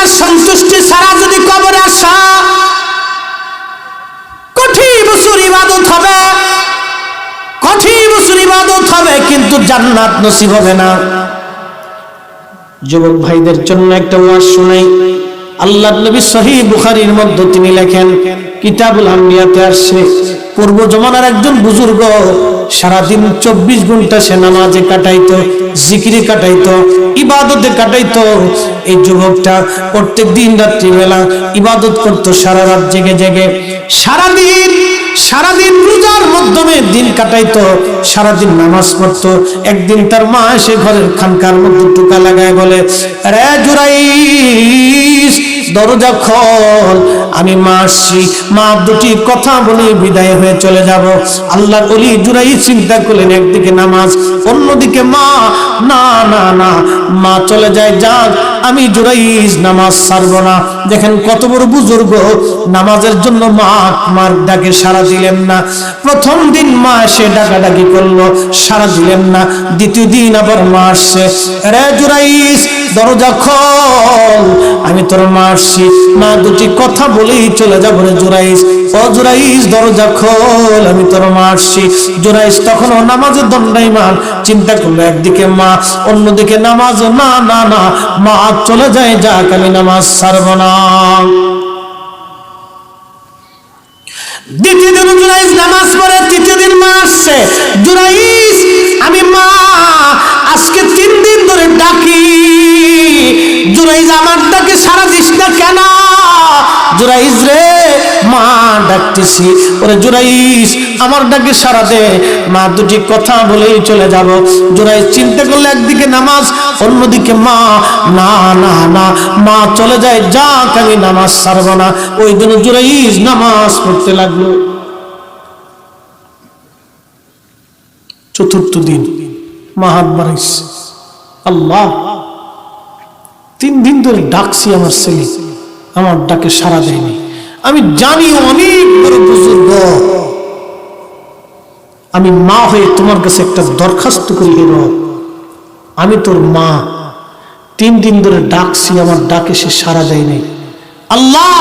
তাআলার সন্তুষ্টি ছাড়া যদি কবরে আসা, কঠিন বছর ইবাদত হবে, কঠিন বছর ইবাদত হবে, কিন্তু জান্নাত নসিব হবে না। যুবক ভাইদের জন্য একটা ওয়াজ শোনাই। আল্লাহর নবী সহিহ বুখারীর মধ্যে তিনি লেখেন, কিতাবুল আম্বিয়াতে আসছে, পূর্ব জমানার একজন বুজুর্গ সারাদিন 24 ঘন্টা সে নামাজে কাটাইতো, জিকিরে কাটাইতো, ইবাদতে কাটাইতো। এই যুবকটা প্রত্যেক দিন রাত্রিবেলা ইবাদত করতো, সারা রাত জেগে জেগে, সারাদিন রোজার মাধ্যমে দিন কাটাইতো, সারাদিন নামাজ পড়তো। একদিন তার মা এসে ঘরের খানকার মধ্যে টুকা লাগায় বলে, রে জুরাইস দরজা খোল, আমি মা আসছি। মা দুটি কথা বলে বিদায় হয়ে চলে যাব। আল্লাহর ওলি জুরাইস চিন্তা করলেন, একদিকে নামাজ, অন্যদিকে মা, না না না, মা চলে যায়, যাক, আমি জুরাইস নামাজ ছাড়ব না। দেখেন কত বড় বুজুর্গ, নামাজের জন্য মার ডাকে সাড়া দিলেন না। প্রথম দিন মা এসে ডাকাডাকি করলো, সাড়া দিলেন না। দ্বিতীয় দিন আবার মা আসছে, রে জুরাইস দরজা খোল, আমি তোর মা আসছি। মা দুটি কথা বলেই চলে যাব, রে জুরাইস, ও জুরাইস দরজা খোল, আমি তোর মা আসছি। জুরাইস তখনও নামাজের দণ্ডায়মান, চিন্তা করলো, একদিকে মা, অন্যদিকে নামাজ, না না না, মা চলে যায়, যাক, আমি নামাজ ছাড়ব না। দ্বিতীয় দিন জুরাইস নামাজ পড়ে, তৃতীয় দিন মা আসছে, জুরাইস আমি মা আজকে 3 দিন ধরে ডাকি, জুরাইস আমার ডাকে সাড়া দিস না কেন? জুরাইস রে, মা ডাকতেছি, ওরে জুরাইস আমার ডাকে সাড়া দে। মা দুটি কথা বলেই চলে যাব। জুরাইস চিন্তা করলে, একদিকে নামাজ, অন্যদিকে মা, না না না, মা চলে যায়, যাক, আমি নামাজ ছাড়ব না। ওই দিন জুরাইস নামাজ পড়তে লাগলো। চতুর্থ দিন মা হাত বাড়াইছে, আল্লাহ 3 দিন ধরে ডাকছি আমার ছেলে, আমার ডাকে সাড়া দেয়নি। আমি জানি অনেক বড় বুজুর্গ, আমি মা হয়ে তোমার কাছে একটা দরখাস্ত করি, হে রব, আমি তোর মা, 3 দিন ধরে ডাকছি, আমার ডাকে সে সাড়া দেয় নাই। আল্লাহ,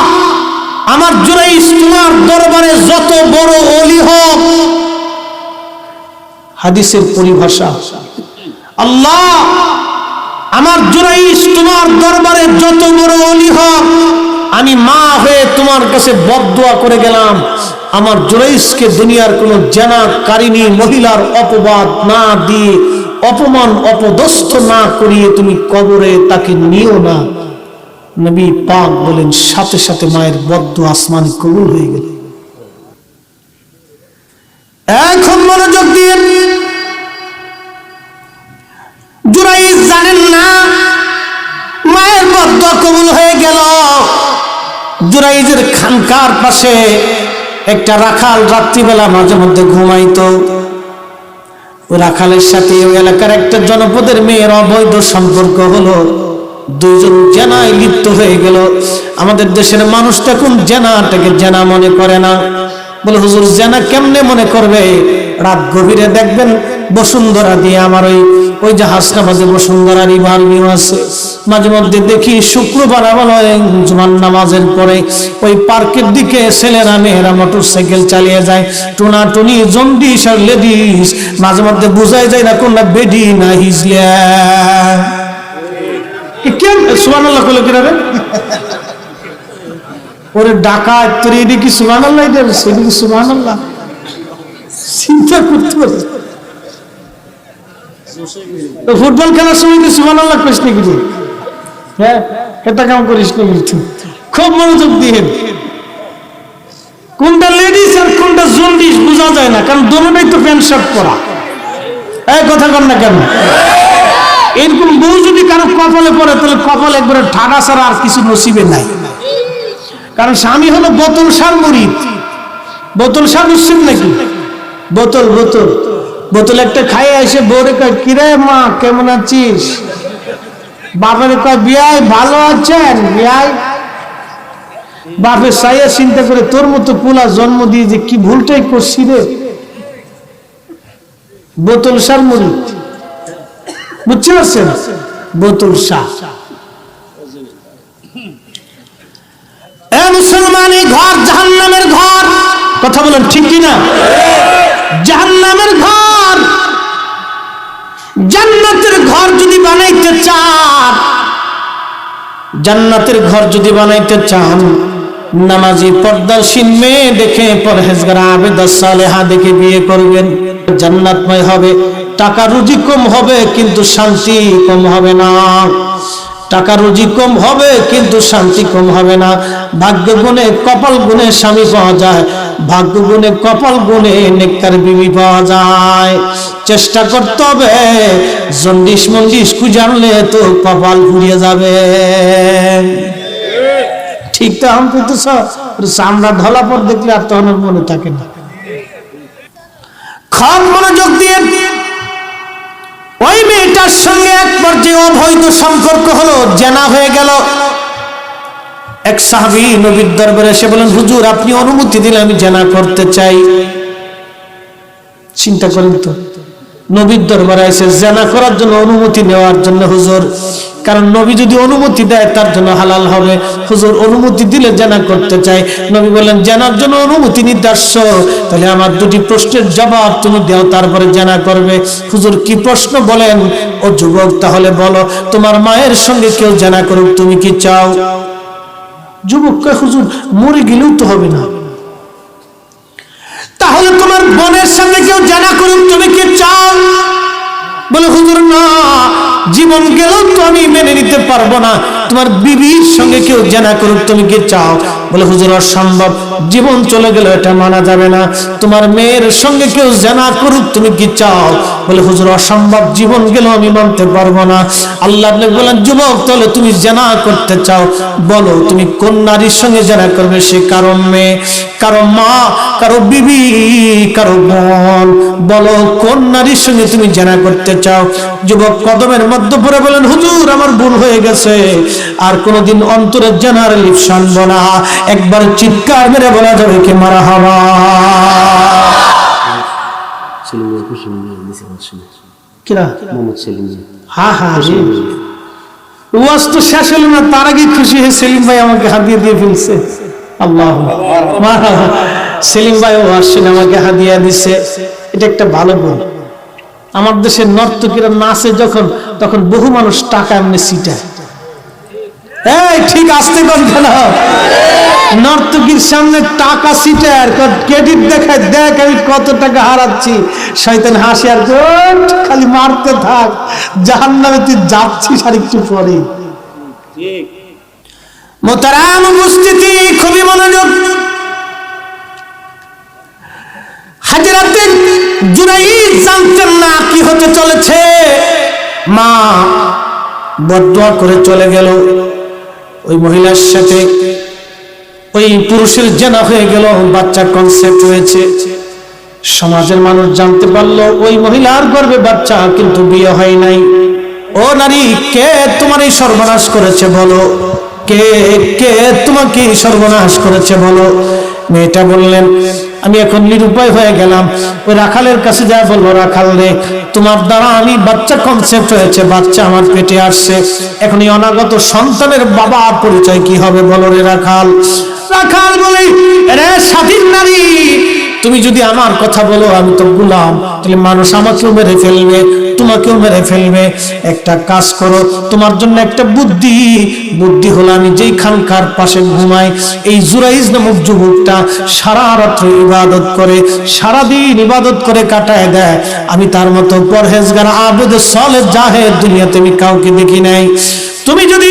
আমার জুরাইস তোমার দরবারে যত বড় ওলি হোক, হাদিসের পরিভাষা, আল্লাহ আমার জুরাইস তোমার দরবারে যত বড় ওলি হোক, আমি মা হয়ে তোমার কাছে বদদুয়া করে গেলাম, আমার জুরাইসকে দুনিয়ার কোন জানাকারিনী মহিলার অপবাদ না দিয়ে, অপমান অপদস্থ না করিয়ে তুমি কবরে তাকে নিও না। নবী পাক বলেন, সাথে সাথে মায়ের বদদুয়া আসমানে কবুল হয়ে গেল। এখন মনোযোগ দিয়ে, জুরাইস জানেন না মায়ের বদদুয়া কবুল হয়ে গেল। জুরাইজের খানকার পাশে একটা রাখাল রাত্রিবেলা মাঝে মধ্যে ঘুমাইতো। ওই রাখালের সাথে ওই এলাকার একটা জনপদের মেয়ের অবৈধ সম্পর্ক হলো, 2 জন জেনায় লিপ্ত হয়ে গেল। আমাদের দেশের মানুষ তখন জেনাটাকে জেনা মনে করে না, বলে হুজুর জেনা কেমনে মনে করবে? রাত গভীরে দেখবেন বসুন্ধরা দিয়ে, আমার ওই জাহাজটা মাঝে বসুন্ধরা রিভার ভিউ আছে, মাঝে মধ্যে দেখি শুক্রবার আবার জুমার নামাজের পরে ওই পার্কের দিকে ছেলেরা মেয়েরা মোটরসাইকেল চালিয়ে যায়, টুনাটুনি জন্ডিস আর লেডিস, মাঝে মধ্যে বোঝাই যায় না কোনটা বেডি না হিজলা। সুবহানাল্লাহ কইলো কি রে? ওরে ডাকাত তোর এদিকে কি সুবহানাল্লাহ, সেদিকে সুবহানাল্লাহ, চিন্তা করতে পারছি। ফুটবল খেলার সময় কি সুবহানাল্লাহ করিস নাকি? হ্যাঁ, এটা কেমন করিস না? খুব মনোযোগ দিয়ে, কোনটা লেডিস আর কোনটা জন্ডিস বোঝা যায় না, কারণ দুটোই তো প্যান্ট শার্ট পরা। এই কথা কর না কেন? এরকম বউ যদি কারো কপালে পড়ে, তাহলে কপাল একবারে ঠাডা ছাড়া আর কিছু নসিবে নাই। কারণ স্বামী হলো বোতল সার মুরিদ। বোতল সার বুঝছেন নাকি? বোতল বোতল বোতল একটা খাইয়ে এসে বউরে কয়, কিরে মা কেমন আছিস? বাপের কয়, বিয়াই ভালো আছেন বিয়াই? বাপের সাইয়া চিন্তা করে, তোর মতো পোলা জন্ম দিয়ে যে কি ভুলটাই করছি রে। বোতল সার মুরিদ, বুঝতে পারছেন? বোতল সার এ মুসলমান, এই ঘর জাহান্নামের ঘর। কথা বলেন ঠিক কিনা? জাহান্নামের ঘর। জান্নাতের ঘর যদি বানাইতে চান, জান্নাতের ঘর যদি বানাইতে চান, নামাজি পর্দাশীল মেয়ে দেখে, পরহেজগার আবেদা সালেহা দেখে বিয়ে করবেন। জান্নাতময় হবে। টাকা রুজি কম হবে কিন্তু শান্তি কম হবে না। টাকা রুজি কম হবে কিন্তু শান্তি কম হবে না। ভাগ্য গুণে কপাল গুণে স্বামী পাওয়া যায়, ভাগ্য গুণে কপাল গুণে নেককার বিবি পাওয়া যায়। চেষ্টা করতে হবে। জন্ডিস মন্ডিস কুজানলে তো কপাল পুড়িয়ে যাবে। ঠিক তো আম করতেছ, চামড়া ঢলা পর দেখলে আর তখন মনে থাকে না। খুব মনোযোগ দিয়ে ওই মেয়েটার সঙ্গে এক পর্যায়ে অবৈধ সম্পর্ক হলো, জেনা হয়ে গেল। এক সাহাবী নবীর দরবারে এসে বলেন, হুজুর আপনি অনুমতি দিলে আমি জেনা করতে চাই। চিন্তা করেন তো, নবীর দরবারে এসে জেনা করার জন্য অনুমতি নেওয়ার জন্য হুজুর, কারণ নবী যদি অনুমতি দেয় তার জন্য হালাল হবে। হুজুর অনুমতি দিলে জেনা করতে চাই। নবী বললেন, জেনার জন্য অনুমতি নির্দেশ্য, তাহলে আমার দুটি প্রশ্নের জবাব তুমি দাও, তারপরে জেনা করবে। হুজুর কি প্রশ্ন বলেন? ও যুবক তাহলে বলো, তোমার মায়ের সঙ্গে কেউ জেনা করুক তুমি কি চাও? যুবক কয়, হুজুর মরে গেলেও তো হবে না। তাহলে তোমার বোনের সঙ্গে কেউ জেনা করুক তুমি কি চাও? বলে হুজুর না, জীবন গেলেও তো আমি মেনে নিতে পারবো না। তোমার বিবির সঙ্গে কেউ জেনা করুক তুমি কি চাও? বলে হুজুর অসম্ভব, জীবন চলে গেল এটা মানা যাবে না। তোমার মেয়ের সঙ্গে কেউ জেনা করুক তুমি কি চাও? বলে হুজুর অসম্ভব, জীবন গেলেও আমি মানতে পারবো না। আল্লাহ বলেন, যুবক তাহলে তুমি জেনা করতে চাও, বলো তুমি কোন নারীর সঙ্গে জেনা করবে? সে কারো মেয়ে, কারো মা, কারো বিবি, কারো বোন। বলো কোন নারীর সঙ্গে তুমি জেনা করতে চাও? যুবক কদমের মধ্যে পড়ে বলেন, হুজুর আমার ভুল হয়ে গেছে, আর কোনদিন অন্তরে জেনার লিপ্স আনবো না। একবার চিৎকার মেরে বলা যাবে কি মারহাবা। হ্যাঁ হ্যাঁ, ওয়াজ তো শেষ হলো না, তার আগে খুশি হয়ে সেলিম ভাই আমাকে হাদিয়া দিয়ে ফেলছে। আল্লাহ, সেলিম ভাই ও আসছেন, আমাকে হাদিয়া দিচ্ছে। এটা একটা ভালো গুণ। আমার দেশের নর্তকীরা নাচে যখন, তখন বহু মানুষ টাকা এমনি সিটায়। এই ঠিক আসতে কোন কেন? নর্তকীর সামনে টাকা সিটায় আর ক্রেডিট দেখায়, দেখ আমি কত টাকা হারাচ্ছি। শয়তান হাসি আর খালি মারতে থাক, জাহান্নামে তুই যাচ্ছিস আর একটু পরে। মোহতারাম উপস্থিতি, খুবই মনোযোগ। হাজরাতে জুরাইজ জানতেন না কি হতে চলেছে। মা বদদুয়া করে চলে গেল। ওই মহিলার সাথে ওই পুরুষের জেনা হয়ে গেল, বাচ্চা কনসেপ্ট হয়েছে। সমাজের মানুষ জানতে পারলো ওই মহিলার গর্ভে বাচ্চা, কিন্তু বিয়ে হয় নাই। ও নারী, কে তোমার এই সর্বনাশ করেছে বলো? কে কে তোমাকে সর্বনাশ করেছে বলো? মেয়েটা বললেন, আমি এখন নিরুপায় হয়ে গেলাম। ওই রাখালের কাছে যা বললো, রাখাল রে তোমার দ্বারা আমি বাচ্চা কনসেপ্ট হয়েছে, বাচ্চা আমার পেটে আসছে। এখন এই অনাগত সন্তানের বাবা পরিচয় কি হবে বলো রে রাখাল? রাখাল বলে, রে স্বাধীন নারী, তুমি যদি আমার কথা বলো আমি তো গোলাম, তাহলে মানুষ আমাকেও মেরে ফেলবে, তোমাকেও মেরে ফেলবে। একটা কাজ করো, তোমার জন্য একটা বুদ্ধি হলো, আমি যেই খানকার পাশে ঘুমাই, এই জুরাইজ নামক যুবকটা সারা রাত্র ইবাদত করে, সারাদিন ইবাদত করে কাটায় দেয়। আমি তার মতো পরহেজগার আবেদ সালেহ জাহেদ দুনিয়াতে আমি কাউকে দেখি নাই। তুমি যদি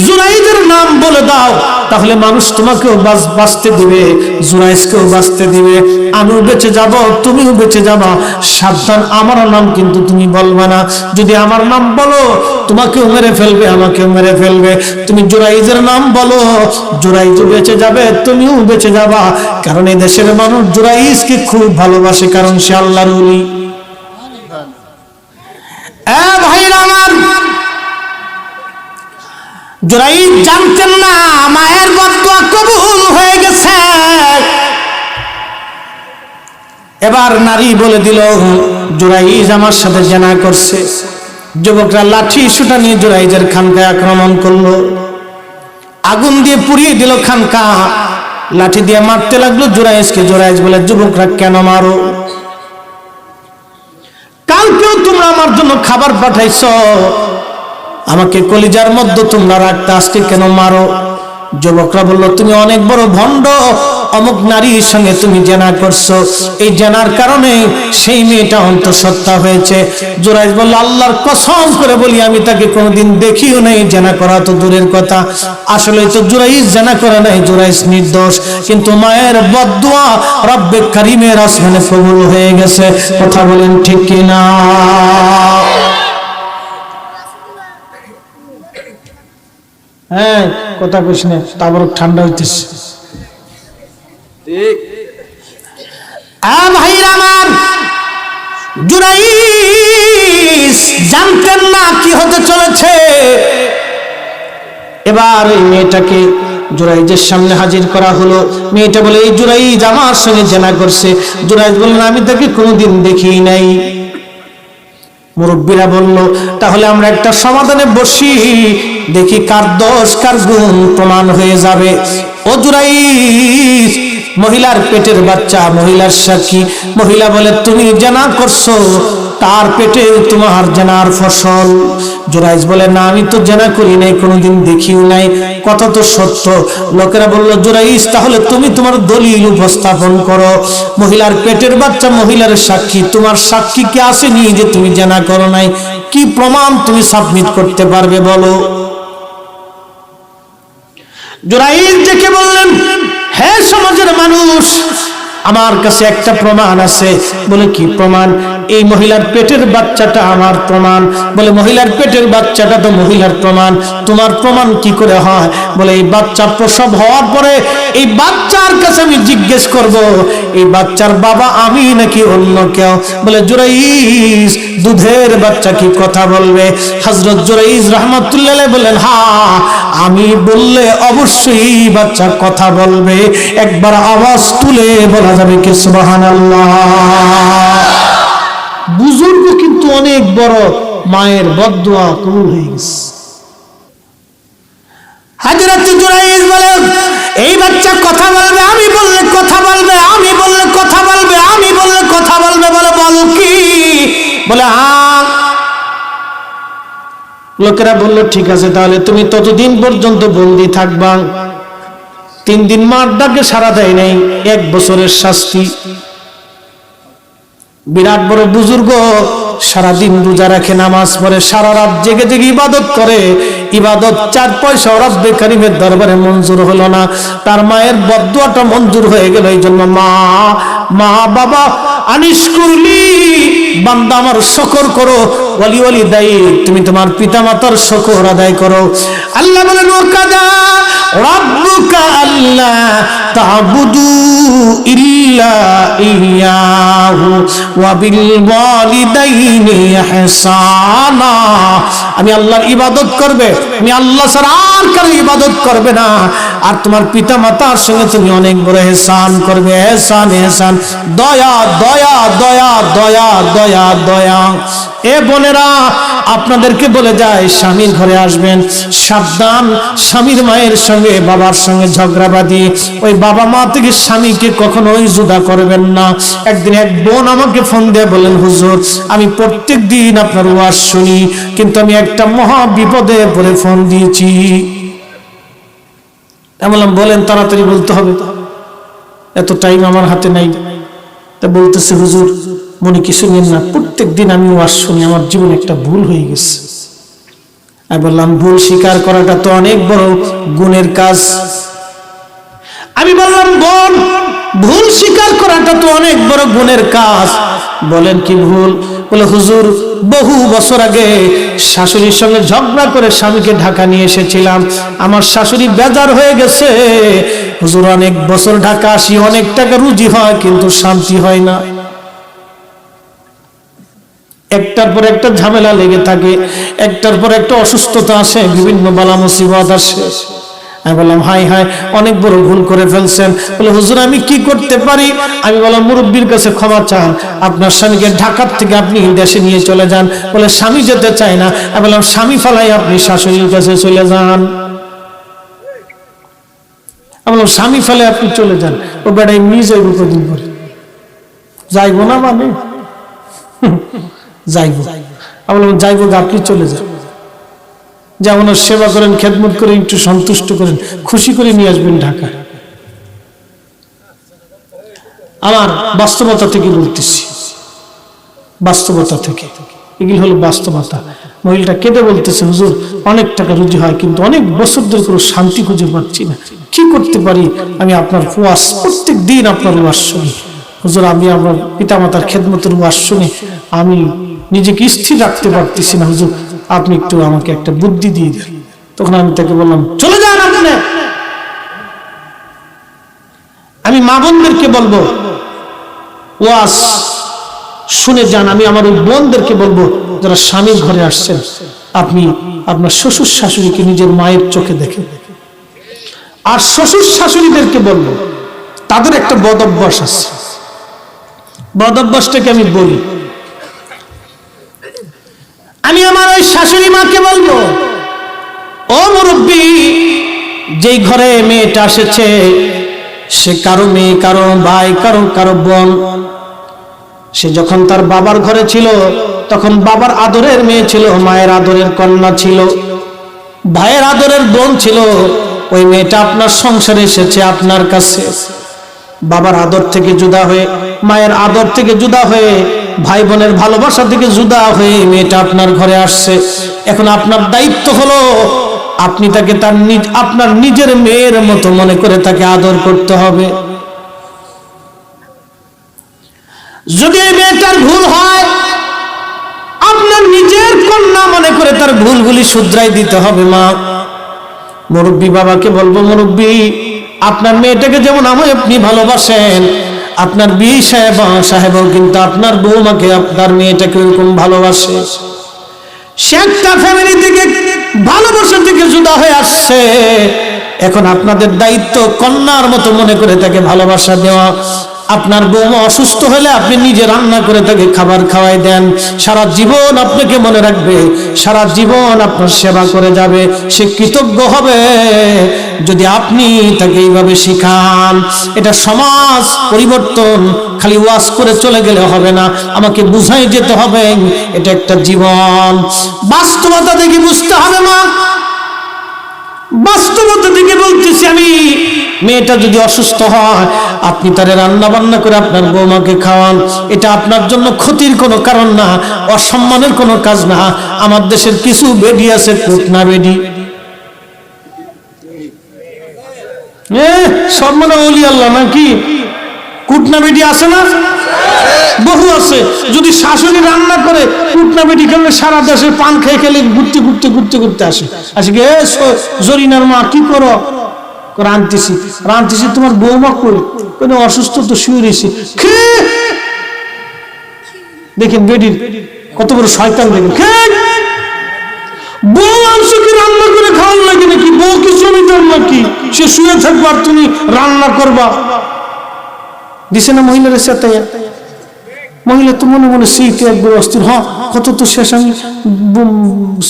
জুরাইজের নাম বলে দাও, তাহলে মানুষ তোমাকেও বাঁচতে দিবে, জুরাইজকেও বাঁচতে দিবে, আমিও বেঁচে যাব, তুমিও বেঁচে যাবা। সাবধান, আমার নাম কিন্তু তুমি বলবে না। যদি আমার নাম বলো, তোমাকেও মেরে ফেলবে, আমাকেও মেরে ফেলবে। তুমি জুরাইজের নাম বলো, জুরাইজও বেঁচে যাবে, তুমিও বেঁচে যাবা। কারণ এই দেশের মানুষ জুরাইজকে খুব ভালোবাসে, কারণ সে আল্লাহর ওলি। ভাইরা আমার, জুরাইজ জানতেন না মায়ের বদদুয়া কবুল হয়ে গেছে। এবার নারী বলে দিল, জুরাইজ আমার সাথে জেনা করছে। যুবকরা লাঠি সুটা নিয়ে জুরাইজের খানকায় আক্রমণ করলো। আগুন দিয়ে পুড়িয়ে দিল খানকা, লাঠি দিয়ে মারতে লাগলো জুরাইজকে। জুরাইজ বলে, যুবকরা কেন মারো? কালকেও তোমরা আমার জন্য খাবার পাঠাইছো, আমাকে কলিজার মধ্যে তোমরা রাখতে, আজকে কেন মারো? যুবকরা বলল, তুমি অনেক বড় ভণ্ড, অমুক নারীর সঙ্গে তুমি জেনা করছো, এই জেনার কারণে সেই মেয়েটা অন্তঃসত্ত্বা হয়েছে। জুরাইজ বলল, আল্লাহর কসম করে বলি আমি তাকে কোনোদিন দেখিও নাই, জেনা করা তো দূরের কথা। আসলে তো জুরাইজ জেনা করে নাই, জুরাইজ নির্দোষ, কিন্তু মায়ের বদদুয়া রব্বে কারিমের আসমানে কবুল হয়ে গেছে। কথা বলেন ঠিক কিনা? হ্যাঁ, কথা কইস না, তারপর ঠান্ডা হইতেছে। ভাইরা আমার, জুরাইজ জানতেন না কি হতে চলেছে। এবার ওই মেয়েটাকে জুরাইজের সামনে হাজির করা হলো। মেয়েটা বলে, এই জুরাইজ আমার সঙ্গে জেনা করছে। জুরাইজ বললেন, আমি তাকে কোনোদিন দেখি নাই। মুরব্বীরা বলল, তাহলে আমরা একটা সমাধানে বসি, দেখি কার দোষ কার গুণ প্রমাণ হয়ে যাবে। ও জুরাইজ, মহিলার পেটের বাচ্চা, মহিলার সাক্ষী। মহিলা বলে, তুমি জেনা করছো, তার পেটে তোমার জেনার ফসল। জুরাইজ বলে, না আমি তো জেনা করি নাই, কোনোদিন দেখিও নাই। কথা তো সত্য। লোকেরা বলল, জুরাইজ তাহলে তুমি তোমার দলিল উপস্থাপন করো। মহিলার পেটের বাচ্চা, মহিলার সাক্ষী, তোমার সাক্ষী কি আসেনি যে তুমি জেনা করো নাই? কি প্রমাণ তুমি সাবমিট করতে পারবে বলো? জুরাইজ ডেকে বললেন, হে সমাজের মানুষ, আমার কাছে একটা প্রমাণ আছে। বলে, কি প্রমাণ? এই মহিলার পেটের বাচ্চাটা আমার প্রমাণ। বলে, মহিলার পেটের বাচ্চাটা তো মহিলার প্রমাণ, তোমার প্রমাণ কি করে হয়? বলে, এই বাচ্চা প্রসব হওয়ার পরে এই বাচ্চার কাছে আমি জিজ্ঞেস করব, এই বাচ্চার বাবা আমি নাকি অন্য কেউ? বলে, জুরাইজ দুধের বাচ্চা কি কথা বলবে? হযরত জুরাইজ রাহমাতুল্লাহ আলাইহি বলেন, হ্যাঁ আমি বললে অবশ্যই বাচ্চা কথা বলবে। একবার আওয়াজ তুলে বলা যাবে কি সুবহানাল্লাহ? বুজুর্গ কিন্তু অনেক বড়, মায়ের বদদুয়া কবুল হয়ে গেছে। হযরত জুরাইজ বলে, এই বাচ্চা কথা বলবে, আমি বললে কথা বলবে, আমি বললে কথা বলবে, আমি বললে কথা বলবে। বলে, বলো কি? বলে, হ্যাঁ। লোকেরা বলল, ঠিক আছে, তাহলে তুমি ততদিন পর্যন্ত বন্দী থাকবা। 3 দিন মার ডাকে সাড়া দেয় নাই, 1 বছরের শাস্তি। বিরাট বড় বুজুর্গ, সারাদিন রোজা রাখে, নামাজ পড়ে, সারা রাত জেগে জেগে ইবাদত করে। ইবাদত 4 পয়সা রব্বে কারিমের দরবারে মঞ্জুর হলো না। তার মায়ের বদদুয়াটা মঞ্জুর হয়ে গেল। এই জন্য মা বাবা আনিস করলি, বান্দা আমার শুকর করো, ওয়ালি ওয়ালি দায়ী, তুমি তোমার পিতা মাতার শুকর আদায় করো। আল্লাহ বলেন, ওয়াকাদা রাব্বুকা আল্লা তা'বুদু ইল্লা ইয়াহু ওয়া বিল ওয়ালিদাইনি ইহসানা। আমি আল্লাহর ইবাদত করবে, আমি আল্লাহ ছাড়া আর কারো ইবাদত করবে না। আর তোমার পিতা মাতার সঙ্গে তুমি অনেক বড় ইহসান করবে। ইহসান, ইহসান, দয়া, দয়া, দয়া, দয়া, দয়া, দয়া। এ বোনেরা, আপনাদেরকে বলে যায়, স্বামীর ঘরে আসবেন, সাবধান, স্বামীর মায়ের সঙ্গে বাবার সঙ্গে ঝগড়া বাঁধি, ওই বাবা মা থেকে স্বামীকে কখনোই জুদা করবেন না। একদিন এক বোন আমাকে ফোন দিয়ে বলেন, হুজুর আমি প্রত্যেক দিন আপনার ওয়াজ শুনি, কিন্তু আমি একটা মহা বিপদে পড়ে ফোন দিয়েছি। আমি বললাম, বলেন, তাড়াতাড়ি বলতে হবে, এত টাইম আমার হাতে নাই। তা বলতেছে, হুজুর মনে কিছু নেন না, প্রত্যেক দিন আমি ওয়াজ শুনি, আমার জীবনে একটা ভুল হয়ে গেছে। আমি বললাম, ভুল স্বীকার করাটা তো অনেক বড় গুণের কাজ। আমি বললাম, বোন, ভুল স্বীকার করাটা তো অনেক বড় গুণের কাজ। বলেন কি ভুল? বলে, হুজুর বহু বছর আগে শাশুড়ির সঙ্গে ঝগড়া করে স্বামীকে ঢাকা নিয়ে এসেছিলাম। আমার শাশুড়ি বেজার হয়ে গেছে, হুজুর অনেক বছর ঢাকা আসি, অনেক টাকা রুজি হয়, কিন্তু শান্তি হয় না। একটার পর একটা ঝামেলা লেগে থাকে, একটার পর একটা অসুস্থতা আসে, বিভিন্ন বালা মুসিবত আসে। আমি বললাম, হাই হাই, অনেক বড় ভুল করে ফেলছেন। বলে, হুজুর আমি কি করতে পারি? আমি বললাম, মুরব্বীর কাছে ক্ষমা চান, আপনার স্বামীকে ঢাকার থেকে আপনি দেশে নিয়ে চলে যান। বলে, স্বামী যেতে চায় না। আমি বললাম, স্বামী ফালাই আপনি শাশুড়ির কাছে চলে যান। আমি বললাম স্বামী ফেলে আপনি চলে যান, ও বেটা এমনি যাইব কদিন পরে। যাইবো না মানে যাইবো। আমি বললাম যাইবো, আপনি চলে যান, যেমন সেবা করেন, খেদমত করে একটু সন্তুষ্ট করেন, খুশি করে নিয়ে আসবেন ঢাকা। আমার বাস্তবতা থেকে বলতেছি, বাস্তবতা থেকে, এগুলি হলো বাস্তবতা। মহিলাটা কেঁদে বলতেছে, হুজুর অনেক টাকা রুজি হয়, কিন্তু অনেক বছর ধরে কোনো শান্তি খুঁজে পাচ্ছি না, কি করতে পারি? আমি আপনার ওয়াজ প্রত্যেক দিন আপনার ওয়াজ শুনি হুজুর, আমি আমার পিতামাতার খেদমতের ওয়াজ শুনি, আমি নিজেকে স্থির রাখতে পারতেছি না হুজুর, আপনি একটু আমাকে একটা বুদ্ধি দিয়ে দেন। তখন আমি তাকে বললাম, চলে যান আপনি, আমি মা বোনদেরকে বলবো ওয়াজ শুনে যান। আমি আমার ওই বোনদেরকে বলবো যারা স্বামীর ঘরে আসছেন, আপনি আপনার শ্বশুর শাশুড়িকে নিজের মায়ের চোখে দেখেন। আর শ্বশুর শাশুড়িদেরকে বলবো তাদের একটা বদ অভ্যাস আছে, বদ অভ্যাসটাকে আমি বলি। আমি আমার ওই শাশুড়ি মাকে বলবো, ও মুরব্বী, যেই ঘরে মেয়েটা এসেছে সে কারো মেয়ে, কারো ভাই, কারো বোন। সে যখন তার বাবার ঘরে ছিল তখন বাবার আদরের মেয়ে ছিল, মায়ের আদরের কন্যা ছিল, ভাইয়ের আদরের বোন ছিল। ওই মেয়েটা আপনার সংসারে এসেছে আপনার কাছে, বাবার আদর থেকে জুদা হয়ে, মায়ের আদর থেকে জুদা হয়ে, ভাই বোনের ভালোবাসা থেকে জুদা হয়ে মেয়েটা আপনার ঘরে আসছে। এখন আপনার দায়িত্ব হলো আপনি তাকে আপনার নিজের মেয়ের মতো মনে করে তাকে আদর করতে হবে। যদি এই মেয়েটার ভুল হয়, আপনার নিজের কন্যা মনে করে তার ভুলগুলি শুধরাই দিতে হবে। মা, মুরব্বী বাবাকে বলবো, মুরব্বী, আপনার মেয়েটাকে যেমন আপনি ভালোবাসেন, আপনার বিয়ে সাহেবও কিন্তু আপনার বৌমাকে, আপনার মেয়েটাকে এরকম ভালোবাসে। সে একটা ফ্যামিলি থেকে ভালোবাসা থেকে জুদা হয়ে আসছে, এখন আপনাদের দায়িত্ব কন্যার মতো মনে করে তাকে ভালোবাসা দেওয়া। আপনার বৌমা অসুস্থ হলে আপনি নিজে রান্না করে তাকে খাবার খাওয়াই দেন, সারা জীবন আপনাকে মনে রাখবে, সারা জীবন আপনার সেবা করে যাবে। সে কৃতজ্ঞ হবে যদি আপনি তাকে এইভাবে শিখান। এটা সমাজ পরিবর্তন খালি ওয়াজ করে চলে গেলে হবে না, আমাকে বুঝাই যেতে হবে, এটা একটা জীবন। বাস্তবতা থেকে বুঝতে হবে। মা, বাস্তবতা থেকে বলতেছি আমি, মেয়েটা যদি অসুস্থ হয় আপনি তারে রান্না বান্না করে আপনার বৌমাকে খাওয়ান, এটা আপনার জন্য ক্ষতির কোনো কারণ না, অসম্মানের কোনো কাজ না। আমার দেশের কিছু বেডি আছে, কুটনা বেডি, সব মানে ওলি আল্লাহ নাকি, কুটনা বেডি আছে না? বহু আছে। যদি শাশুড়ি রান্না করে কুটনা বেডি খেলে সারা দেশে পান খেয়ে খেলে ঘুরতে ঘুরতে ঘুরতে ঘুরতে আসে, আজকে জরিনার মা কি করো? রান্তিছি রান্তিছি, তোমার বৌমা কই? কোনো অসুস্থ তো শুয়ে রয়েছে। দেখেন বেডির কত বড় শয়তান, দেখেন বউ আংশকে রান্না করে খাওয়ান লাগে নাকি? বউ কি জমিদার নাকি? সে শুয়ে থাকবো আর তুমি রান্না করবা? দিছে না মহিলার সাথে? মহিলা তো মনে মনে সেইতে একবার অস্থির, হ্যাঁ কত তো শেষ, আমি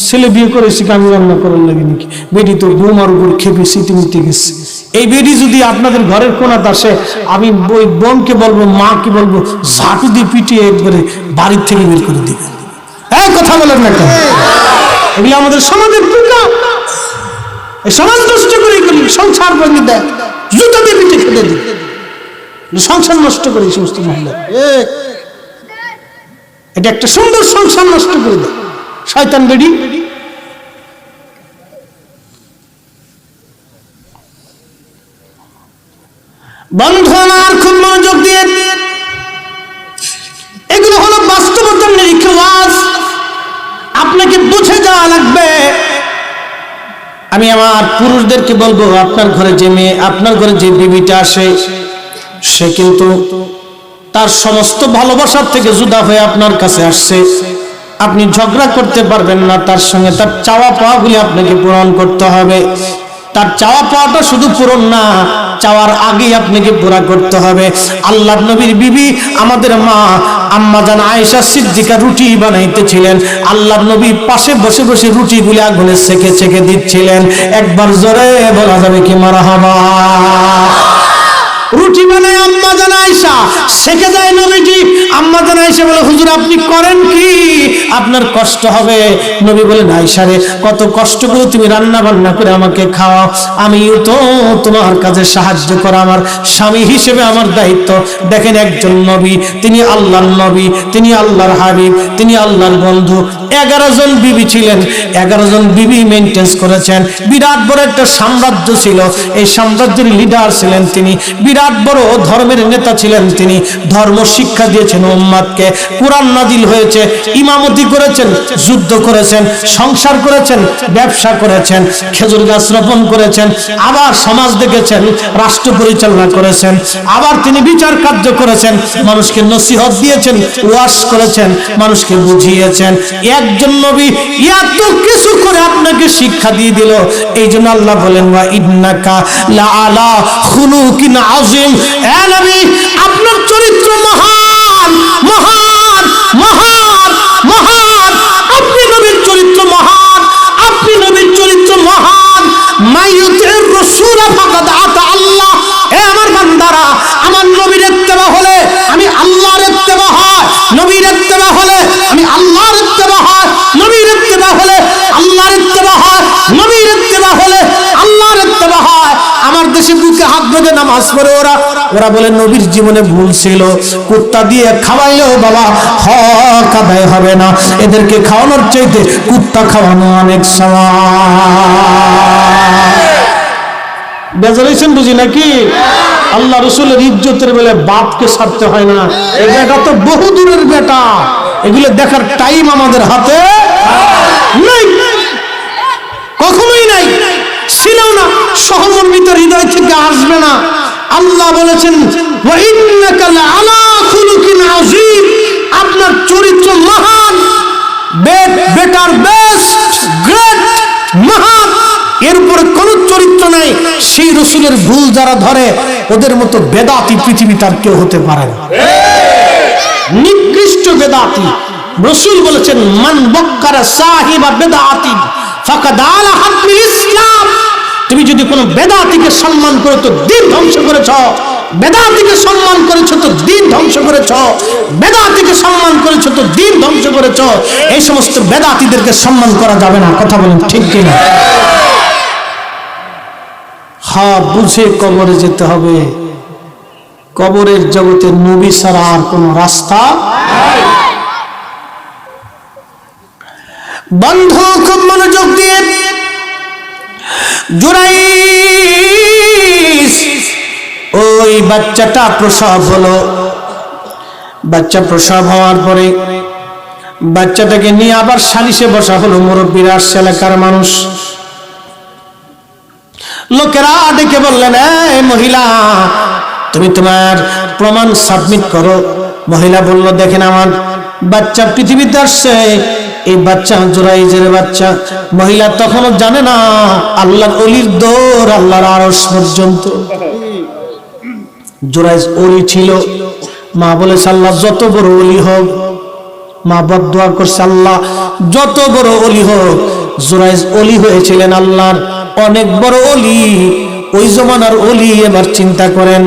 ছেলে বিয়ে করেছি, আমি রান্না করার লাগে নাকি? বেডি তো বৌমার উপর খেপে সিটে মিটে গেছে। এই বেডি যদি আপনাদের ঘরের কোনাতে আসে, আমি ওই বোনকে বলবো, মাকে বলবো, ঝাঁটু দিয়ে পিটিয়ে একবারে বাড়ির থেকে বের করে দিবে। এই কথা বলেন না কেন? এগুলো আমাদের সমাজের পোকা, এই সমাজ নষ্ট করে করি, সংসার ভেঙে দেয়, জুতা দিয়ে পিঠে খেতে দিই, সংসার নষ্ট করে এই সমস্ত মহিলা। এটা একটা সুন্দর সংসার নষ্ট করে দেয় শয়তান বেডি। বন্ধু আমার, খুব মনোযোগ দিয়ে, এগুলো হলো বাস্তবতার নিরীক্ষা ওয়াজ, আপনাকে বুঝে যাওয়া লাগবে। আমি আমার পুরুষদেরকে বলবো, আপনার ঘরে যে মেয়ে, আপনার ঘরে যে বিবিটা আসে, সে কিন্তু তার সমস্ত ভালোবাসার থেকে জুদা হয়ে আপনার কাছে আসছে। আপনি ঝগড়া করতে পারবেন না তার সঙ্গে, তার চাওয়া পাওয়াগুলি আপনাকে পূরণ করতে হবে। তার চাওয়া পাওয়াটা শুধু পূরণ না, চাওয়ার আগেই আপনাকে পুরা করতে হবে। আল্লাহর নবীর বিবি আমাদের মা আম্মা জান আয়েশা সিদ্দিকা রুটি বানাইতেছিলেন, আল্লাহর নবী পাশে বসে বসে রুটিগুলি আগুনে সেকে সেকে দিচ্ছিলেন। একবার জোরে বলা যাবে কি মারহাবা? রুটি বানায় আম্মা জান আয়েশা সেকে যায় নবীজি। আম্মা জান আয়েশা বলে, হুজুর আপনি করেন কি? আপনার কষ্ট হবে। নবী বলেন, আয়েশা রে, কত কষ্ট করে তুমি রান্না বান্না করে আমাকে খাওয়াও, আমিও তো তোমার কাজে সাহায্য করা আমার স্বামী হিসেবে আমার দায়িত্ব। দেখেন একজন নবী, তিনি আল্লাহর নবী, তিনি আল্লাহর হাবিব, তিনি আল্লাহর বন্ধু। 11 জন বিবি ছিলেন, 11 জন বিবি মেইনটেইন করেছেন। বিরাট বড় একটা সাম্রাজ্য ছিল, এই সাম্রাজ্যের লিডার ছিলেন তিনি, বিরাট বড় ধর্মের নেতা ছিলেন তিনি। ধর্ম শিক্ষা দিয়েছেন উম্মাদকে, কোরআন নাজিল হয়েছে, ইমামতি করেছেন, যুদ্ধ করেছেন, সংসার করেছেন, ব্যবসা করেছেন, খেজুর গাছ রোপণ করেছেন, আবার সমাজ দেখেছেন, রাষ্ট্র পরিচালনা করেছেন, আবার তিনি বিচার কার্য করেছেন, মানুষকে নসিহত দিয়েছেন, ওয়াজ করেছেন, মানুষকে বুঝিয়েছেন। একজন নবী এত কিছু করে আপনাকে শিক্ষা দিয়ে দিল। এই জন্য আল্লাহ বলেন, ওয়া ইন্নাকা লাআলা খুলুকিন আযীম। এ নবী, আপনার চরিত্র মহান মহান মহান মহান। আপনি নবীর চরিত্র মহান, আপনি নবীর চরিত্র মহান। মাইয়ুতির রাসূল ফাকাদ আতা আল্লাহ। এ আমার বান্দারা, আমার নবীর ইত্তেবা হলে আমি আল্লাহর ইত্তেবা হয়, নবীর ইত্তেবা হলে আমি আল্লাহর ইত্তেবা হয়, নবীর ইত্তেবা হলে আল্লাহর ইত্তেবা হয়, নবীর ইত্তেবা হলে আল্লাহর ইত্তেবা হয়। আমার দেশে বুকে হাত বেঁধে নামাজ পড়ে ওরা বলে নবীর জীবনে ভুল ছিল, কুত্তা দিয়ে খাওয়াইলেও বাবা হক আদায় হবে না, এদেরকে খাওয়ানোর চাইতে কুত্তা খাওয়ানো অনেক সওয়াব। বেজারেছেন বুঝি নাকি? আল্লাহ রসুলের ইজ্জতের বেলা বাপকে ছাড়তে হয় না। এই বেটা তো বহু দূরের বেটা, এগুলো দেখার টাইম আমাদের হাতে নাই, কখনোই নাই, ছিল না, সহমর্মিত হৃদয় থেকে আসবে না। আল্লাহ বলেছেন, ওয়া ইন্নাকা লাআলা খুলুকিন আযীম। আপনার চরিত্র মহান, বেটার বেস্ট, গ্রেট, মহান, এর উপরে কোন চরিত্র নাই। সেই রসুলের ভুল যারা ধরে, ওদের মতো বেদাতি পৃথিবীতে আর কেউ হতে পারে না। নিকৃষ্ট বেদাতি। রসুল বলেছেন, মান বক্কারা সাহিবা বেদাতি ফাকাদ আলা হাদমিল ইসলাম। তুমি যদি কোনো বেদাতিকে সম্মান করো তো দ্বীন ধ্বংস করেছ, বেদাতিকে সম্মান করেছ তো দ্বীন ধ্বংস করেছ, বেদাতিকে সম্মান করেছ তো দ্বীন ধ্বংস করেছ। এই সমস্ত বেদাতিদেরকে সম্মান করা যাবে না। কথা বলেন ঠিক কিনা? হ্যাঁ, বুঝে কবরে যেতে হবে। কবরের জগতে নবী ছাড়া আর কোন রাস্তা নাই। বন্ধু খুব মনোযোগ দিয়ে, জুরাইস ওই বাচ্চাটা প্রসব হলো। বাচ্চা প্রসব হওয়ার পরে বাচ্চাটাকে নিয়ে আবার সালিশে বসা হলো। মুরব্বীরা আসছে, এলাকার মানুষ, লোকেরা ডেকে বললেন, এই মহিলা, তুমি তোমার প্রমাণ সাবমিট করো। মহিলা বলল, দেখেন আমার বাচ্চা পৃথিবীতে আসছে, এই বাচ্চা জুরাইজের বাচ্চা। মহিলা তখনও জানে না আল্লাহর ওলির দৌড় আল্লাহর আরশ পর্যন্ত। জুরাইজ ওলি ছিল। মা বলেছে, আল্লাহ যত বড় ওলি হোক, মা বদদুয়া করছে, আল্লাহ যত বড় ওলি হোক। জুরাইজ ওলি হয়েছিলেন আল্লাহর অনেক বড় ওলি, ওই জমানার ওলি। এবার চিন্তা করেন,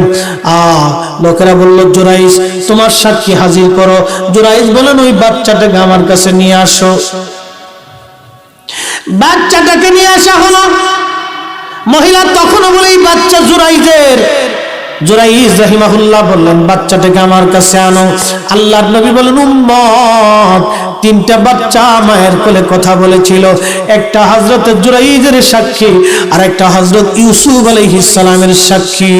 লোকেরা বলল, জুরাইজ তোমার সাক্ষী হাজির করো। জুরাইজ বলেন, ওই বাচ্চাটাকে আমার কাছে নিয়ে আসো। বাচ্চাটাকে নিয়ে আসা হলো। মহিলা তখনও বলে, এই বাচ্চা জুরাইজের। জুরাইজ রাহিমাহুল্লাহ বললেন, বাচ্চাটাকে আমার কাছে আনো। আল্লাহর নবী বলেন, উম্মত, 3টা বাচ্চা মায়ের কোলে কথা বলেছিল। একটা হযরত জুরাইজের সাক্ষী, আর একটা হযরত ইউসুফ আলাইহিস সালামের সাক্ষী।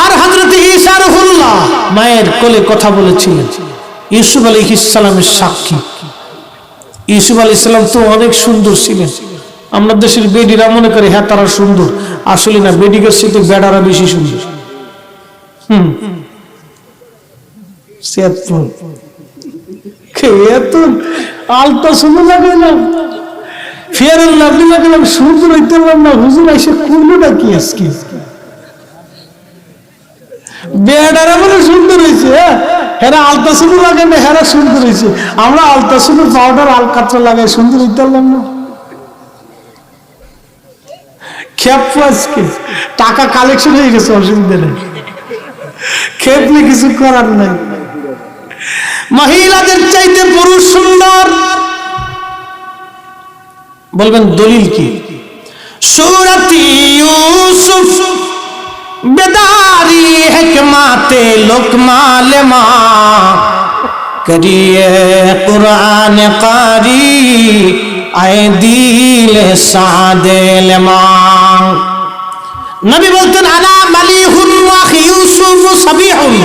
আর হযরত ঈসা রুহুল্লাহ মায়ের কোলে কথা বলেছিলেন, ইউসুফ আলাইহিস সালামের সাক্ষী। ইউসুফ আলাইহিস সালাম তো অনেক সুন্দর ছিলেন। আমরা দেশের বেডিরা মনে করে হ্যাঁ তারা সুন্দর, আসলে না, বেডিকের সাথে বেডারা বেশি সুন্দর। এত আলতা সুন্দর লাগে না। ফেয়ার এন্ড লাভলি লাগালাম, সুন্দর হইতে পারলাম না, হুজুর এসে করলোটা কি আজকে? বেড়ারা বলে সুন্দর হয়েছে, হেরা আলতাসুনো লাগাই না, হেরা সুন্দর হয়েছে। আমরা আলতাসুনো পাউডার আলকাতরা লাগাই, সুন্দর হইতে পারলাম না। টাকা কালেকশন হয়ে গেছে, অসুবিধা নেই, খেপলে কিছু করার নাই। মহিলাদের চাইতে পুরুষ সুন্দর। বলবেন দলিল কি? সূরাতি ইউসুফ বেদারি হিকমাতে লোকমা লেমা করিয়ে কুরআন কারি আয়ে দিলে সাদে লেমা। নবী বলতেন আনা মালিহুন ওয়া ইউসুফ সাবিহুন,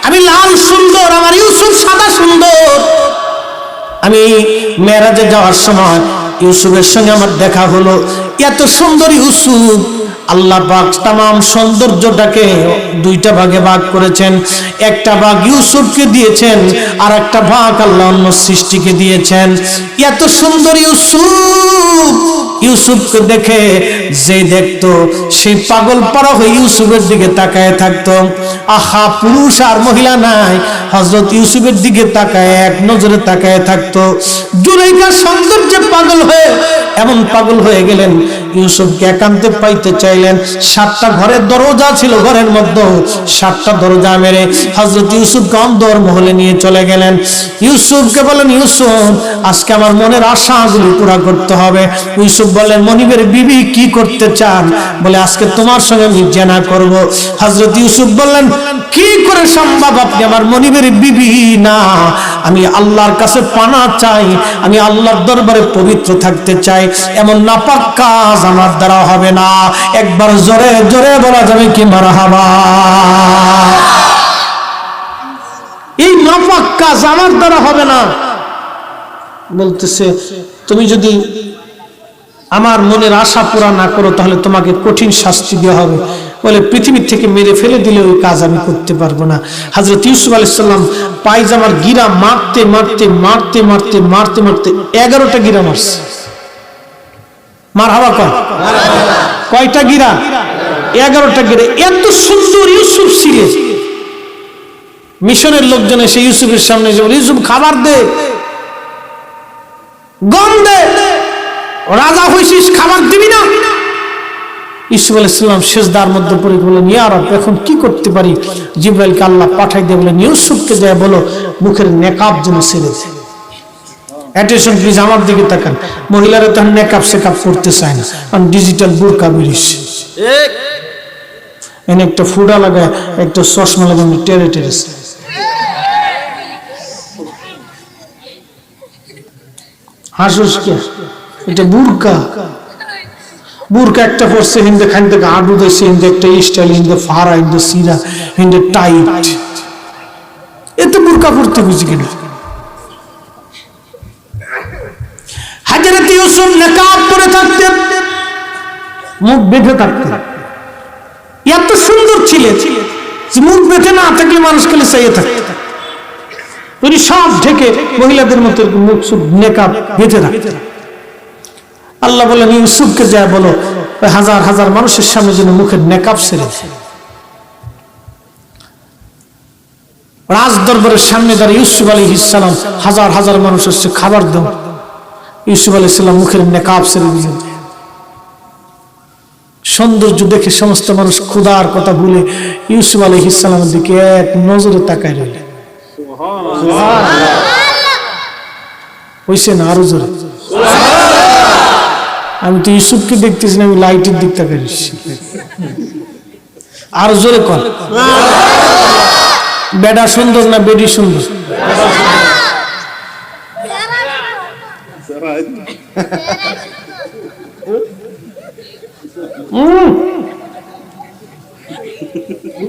আমি লাল সুন্দর, আমার ইউসুফ সাদা সুন্দর। আমি মেরাজে যাওয়ার সময় ইউসুফের সঙ্গে আমার দেখা হলো। এত সুন্দর ইউসুফ, আল্লাহ পাক তামাম সৌন্দর্যটাকে দুইটা ভাগে ভাগ করেছেন। একটা ভাগ ইউসুফকে দিয়েছেন, আর একটা ভাগ আল্লাহ অন্য সৃষ্টিকে দিয়েছেন। এত সুন্দর ইউসুফকে দেখে যে দেখতো সেই পাগল পারা হয়ে ইউসুফের দিকে তাকায় থাকতো। আহা, পুরুষ আর মহিলা নাই, হযরত ইউসুফের দিকে তাকায় এক নজরে তাকায় থাকতো। জুলাইখার সৌন্দর্যে পাগল হয়ে এমন পাগল হয়ে গেলেন, ইউসুফকে একান্তে পাইতে চাইলেন। 7টা ঘরের দরজা ছিল, ঘরের মধ্যে 7টা দরজা মেরে হযরত ইউসুফকে অন্দর মহলে নিয়ে চলে গেলেন। ইউসুফকে বলেন, ইউসুফ আজকে আমার মনের আশাগুলি পুরা করতে হবে। ইউসুফ বলেন, মনিবের বিবি কি করতে চান? বলে আজকে তোমার সঙ্গে আমি জেনা করব। হযরত ইউসুফ বললেন, কি করে সম্ভব? আপনি আমার মনিবের বিবি না, আমি আল্লাহর কাছে পানা চাই, আমি আল্লাহর দরবারে পবিত্র থাকতে চাই, এমন নাপাক কাজ আমার দ্বারা হবে না। একবার জোরে জোরে বলা যাবে কি মারহাবা? এই নাপাক কাজ আমার দ্বারা হবে না। বলতেছে, তুমি যদি আমার মনের আশা পুরা না করো তাহলে তোমাকে কঠিন শাস্তি দেওয়া হবে। বলে পৃথিবী থেকে মেরে ফেলে দিলে ওই কাজ আমি করতে পারবো না। হযরত ইউসুফ আলাইহিস সালাম পায়জামার গিরা মারতে মারতে মারতে মারতে মারতে মারতে 11টা গিরা মারছে। মারহাবা কর। কয়টা গিরা? 11টা গিরা। এত সুন্দর ইউসুফ ছিলেন। মিশরের লোকজন এসে ইউসুফের সামনে যে বলে, ইউসুফ খাবার দে, গম দে, রাজা হইছিস, খাবার দিবি না? ইউসুফ আলাইহিস সালাম সিজদার মধ্যে পড়ে বলেন, ইয়া রব, এখন কি করতে পারি? জিবরাইলকে আল্লাহ পাঠাই দিয়ে বলেন, ইউসুফকে যায় বলো মুখের নেকাব যেন ছেড়ে দেয়। অ্যাটেনশন প্লিজ, আমার দিকে তাকান। মহিলারা তখন নেকাব সেকাব করতে চায় না, কারণ ডিজিটাল বোরকা বেরিয়েছে। এনে একটা ফুডা লাগায়, একটা চশমা লাগায়, টেরে টেরেছে। হাসুস কে? এটা বুরকা। বুরকা একটা পড়ছে, হিন্দে খান থেকে আডু দিয়েছে, হিন্দে একটা স্টাইল, হিন্দে ফারা, হিন্দে সিরা, হিন্দে টাইট। এতে বুরকা পড়তে বুঝি কিনা? হযরত ইউসুফ নেকাব পরে থাকতেন, মুখ বেঁধে থাকতেন। এত সুন্দর ছিলেন যে মুখ বেঁধে না থাকলে মানুষ খেলে চাইয়ে থাকত। উনি সব ঢেকে মহিলাদের মতো মুখ সুখ নেকাব বেঁধে রাখতেন। আল্লাহ বলেন, ইউসুফকে যায় বলো হাজার হাজার মানুষের সামনে যেন মুখের নেকাব ছেড়ে দেয়। রাজ দরবারের সামনে দাঁড়িয়ে ইউসুফ আলাইহিস সালাম হাজার হাজার মানুষ হচ্ছে খাবার দাও। ইউসুফ আলাইহিস সালাম মুখের নেকাব ছেড়ে দিলেন। সৌন্দর্য দেখে সমস্ত মানুষ ক্ষুধার কথা ভুলে ইউসুফ আলাইহিস সালামের দিকে এক নজরে তাকায় রইলেন। হইছে না? আরো জোরে। আমি তো ইউসুফকে দেখতেছি না, আমি লাইটের দিক তাকাইছি। আরো জোরে কর। বেডা সুন্দর না বেডি সুন্দর?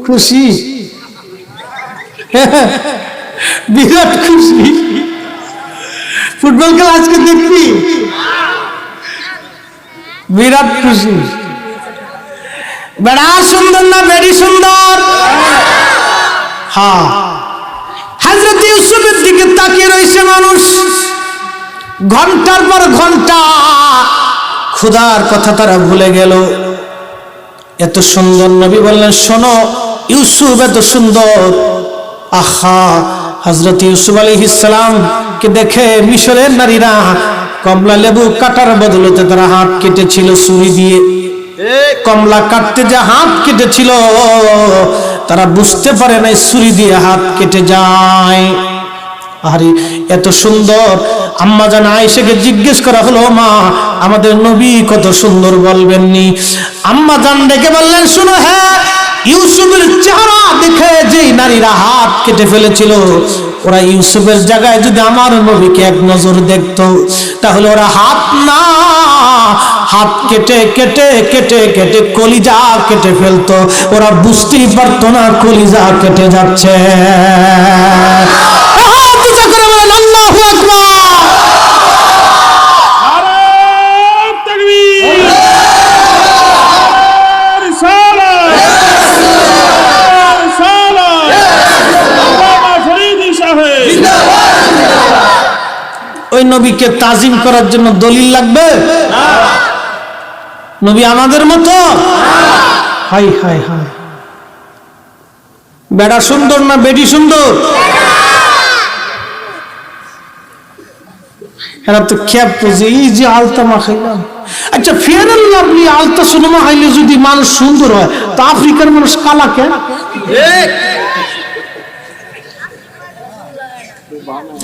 খুশি, বিরাট খুশি। ফুটবল খেলা আজকে দেখবি? বিরাট খুশি। বেড়া সুন্দর না বেডি সুন্দর? হ্যাঁ। হযরত ইউসুফের দিকে তাকিয়ে রয়েছে মানুষ। ঘন্টার পর ঘন্টা ক্ষুধার কথা তারা ভুলে গেল। এত সুন্দর নবী বললেন, শোনো ইউসুফ এত সুন্দর। আহা, হযরত ইউসুফ আলাইহিস সালাম কে দেখে মিশরের নারীরা কমলা লেবু কাটার বদলতে তারা হাত কেটেছিল ছুরি দিয়ে। কমলা কাটতে যা হাত কেটেছিল তারা বুঝতে পারে না ছুরি দিয়ে হাত কেটে যায়। আরে এত সুন্দর। আম্মা জান আয়েশাকে জিজ্ঞেস করা হলো, মা আমাদের নবী কত সুন্দর বলবেননি? আম্মা জান ডেকে বললেন, শুনো, হ্যাঁ ইউসুফের চেহারা দেখে যেই নারীরা হাত কেটে ফেলেছিল, ওরা ইউসুফের জায়গায় যদি আমার নবীকে এক নজর দেখতো তাহলে ওরা হাত না, হাত কেটে কেটে কেটে কেটে কলিজা কেটে ফেলতো। ওরা বুঝতেই পারতো না কলিজা কেটে যাচ্ছে। আল্লাহু আকবার। ওই নবীকে তাজিম করার জন্য দলিল লাগবে? নবী আমাদের মতো? হাই হাই হাই, বেড়া সুন্দর না বেডি সুন্দর? এরা তো খেপ বুঝে, এই যে আলতা মাখাইলাম। আচ্ছা, ফেয়ার এন্ড লাভলি আলতা সোনা মাখাইলে যদি মানুষ সুন্দর হয়, তো আফ্রিকার মানুষ কালা কেন?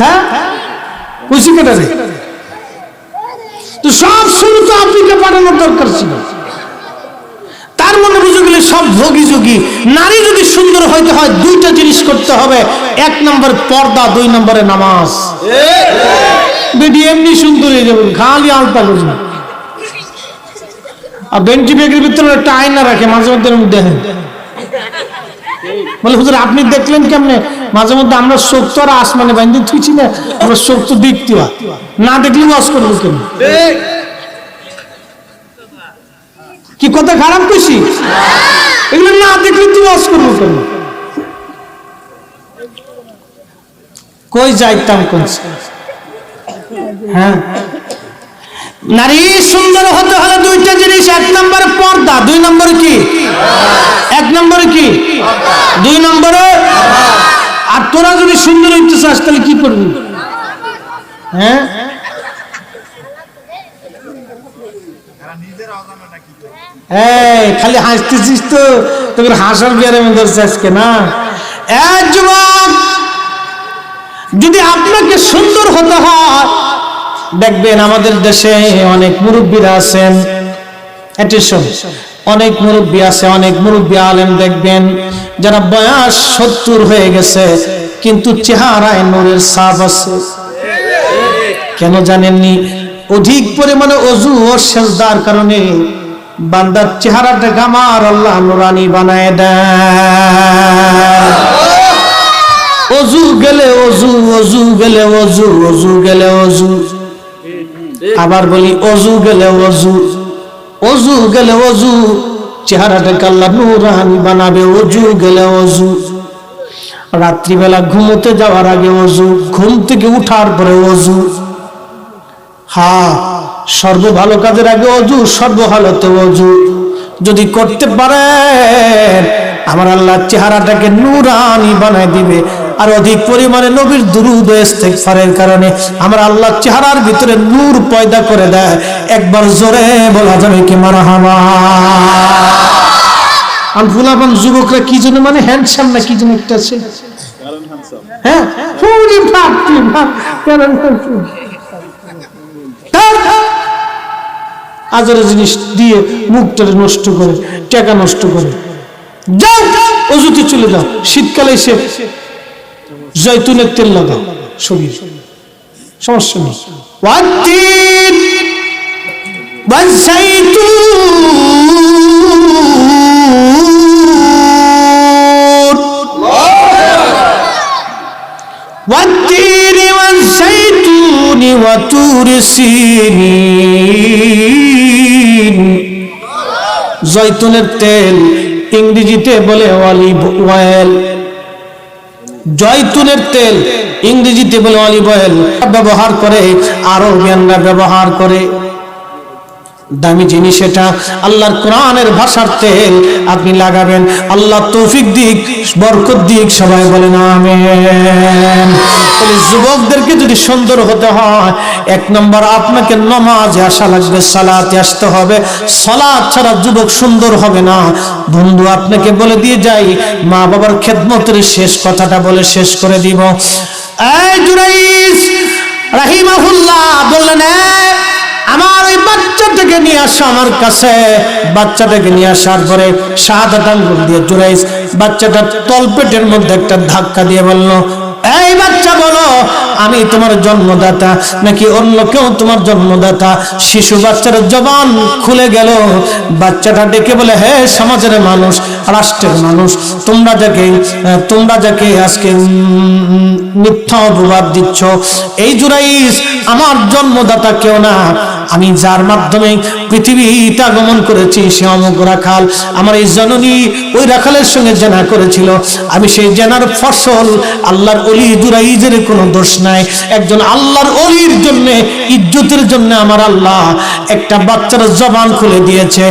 হ্যাঁ, বুঝি কেটে তো সব শুরু তো আফ্রিকা পাঠানোর দরকার ছিল। তার মনে বুঝে গেলে সব ভোগী যোগী। নারী যদি সুন্দর হইতে হয় দুইটা জিনিস করতে হবে, এক নম্বর পর্দা, দুই নম্বরে নামাজ। বেটি এমনি সুন্দর হয়ে যাবে, খালি আলতা করবে। আর বেঞ্চি বেগের ভিতরে একটা আয়না রাখে, মাঝে মধ্যে দেখেন, বলে হুজুর আপনি দেখলেন কেমনে? মাঝে মধ্যে আমরা চোখ তো আর আসমানে বাঁধতে থুইছি না, আমরা চোখ তো দেখতে হয়, না দেখলে ওয়াজ করবো কেন? কি কথা খারাপ কইছি? এগুলো না দেখলে তুই ওয়াজ করবো কেন? কই যাইতাম কোন? হ্যাঁ, নারী সুন্দর হতে হলে দুইটা জিনিস, এক নম্বরে পর্দা, দুই নম্বরে কি? এক নম্বরে কি? দুই নম্বরে। আর তোরা যদি সুন্দর হইতে চাস তাহলে কি করবি? হ্যাঁ, খালি হাসতেছিস তো, তোকে হাসার বিয়ারে ধরছে আজকে না? এক যুবক, যদি আপনাকে সুন্দর হতে হয়, দেখবেন আমাদের দেশে অনেক মুরব্বীরা আছেন, অনেক মুরব্বী আছে, অনেক মুরব্বী আলেম দেখবেন যারা বয়স 70 হয়ে গেছে কিন্তু চেহারায় নূরের ছাপ আছে। কেন জানেননি? অধিক পরিমাণে ওযু ও সিজদার কারণে বান্দার চেহারাটাকে আমার আল্লাহ নূরানি বানায় দেয়। ওযু গেলে ওযু, ওযু গেলে ওযু, ওযু গেলে ওযু। আবার বলি ওযু গেলে ওযু, ওযু গেলে ওযু, চেহারাটাকে আল্লাহ নূরানি বানাবে। ওযু গেলে ওযু, রাত্রিবেলা ঘুমোতে যাওয়ার আগে ওযু, ঘুম থেকে উঠার পরে ওযু। হ্যাঁ, সর্ব ভালো কাজের আগে ওযু, সর্ব হালতে ওযু যদি করতে পারেন আমার আল্লাহ চেহারাটাকে নূরানি বানায় দিবে। আর অধিক পরিমাণে নবীর দুরূদ ও ইস্তিগফারের কারণে আমার আল্লাহ চেহারার ভিতরে নূর পয়দা করে দেয়। একবার জোরে বলা যাবে কি মারহাবা? আর ফুলাবান যুবকরা কি জন্য মানে হ্যান্ডসাম না কি জন্য একটা আছে, হ্যাঁ, ফুলি ফাটি কারণ আজরে জিনিস দিয়ে মুখটা নষ্ট করে, টাকা নষ্ট করে। যাও ওযুতে চলে যাও, শীতকালে এসে জয়তুনের তেল লাগাও শরীর, সমস্যা নেই। ওয়াতিন والتين والزيتون وطور سينين। জয়তুনের তেল ইংরেজিতে বলে অলিভ অয়েল। জয়তুনের তেল ইংরেজিতে বলে অলিভ অয়েল ব্যবহার করে, আরবিয়ানরা ব্যবহার করে। দামি জিনিস এটা, আল্লাহর কোরআনের ভাষার তেল আপনি লাগাবেন। আল্লাহ তৌফিক দিক, বরকত দিক, সবাই বলেন আমিন। যুবকদেরকে যদি সুন্দর হতে হয়, এক নম্বর আপনাকে নামাজে আসা লাগবে, সালাতে আসতে হবে। সালাত ছাড়া যুবক সুন্দর হবে না। বন্ধু আপনাকে বলে দিয়ে যাই, মা বাবার খেদমতের শেষ কথাটা বলে শেষ করে দিব। এই জুরাইস রাহিমাহুল্লাহ বললেন, আমার ওই বাচ্চাটাকে নিয়ে আসো আমার কাছে। বাচ্চাটাকে নিয়ে আসার পরে শাহাদাত আঙ্গুল দিয়ে জুরাইস বাচ্চাটার তলপেটের মধ্যে একটা ধাক্কা দিয়ে বলল, এই বাচ্চা বলো, আমি তোমার জন্মদাতা নাকি অন্য কেউ তোমার জন্মদাতা? শিশু বাচ্চার জবান খুলে গেল। বাচ্চাটা ডেকে বলে, হে সমাজের মানুষ, রাষ্ট্রের মানুষ, তোমরা যাকে আজকে মিথ্যা অপবাদ দিচ্ছ, এই জুরাইস আমার জন্মদাতা কেউ না। আমি যার মাধ্যমে পৃথিবীতে আগমন করেছি সে অমুক রাখাল। আমার এই জননী ওই রাখালের সঙ্গে জেনা করেছিল। আমি সেই জেনার ফসল। আল্লাহর ওলি জুরাইজের কোনো দোষ নাই। একজন আল্লাহর ওলির জন্য, ইজ্জতের জন্য আমার আল্লাহ একটা বাচ্চার জবান খুলে দিয়েছে।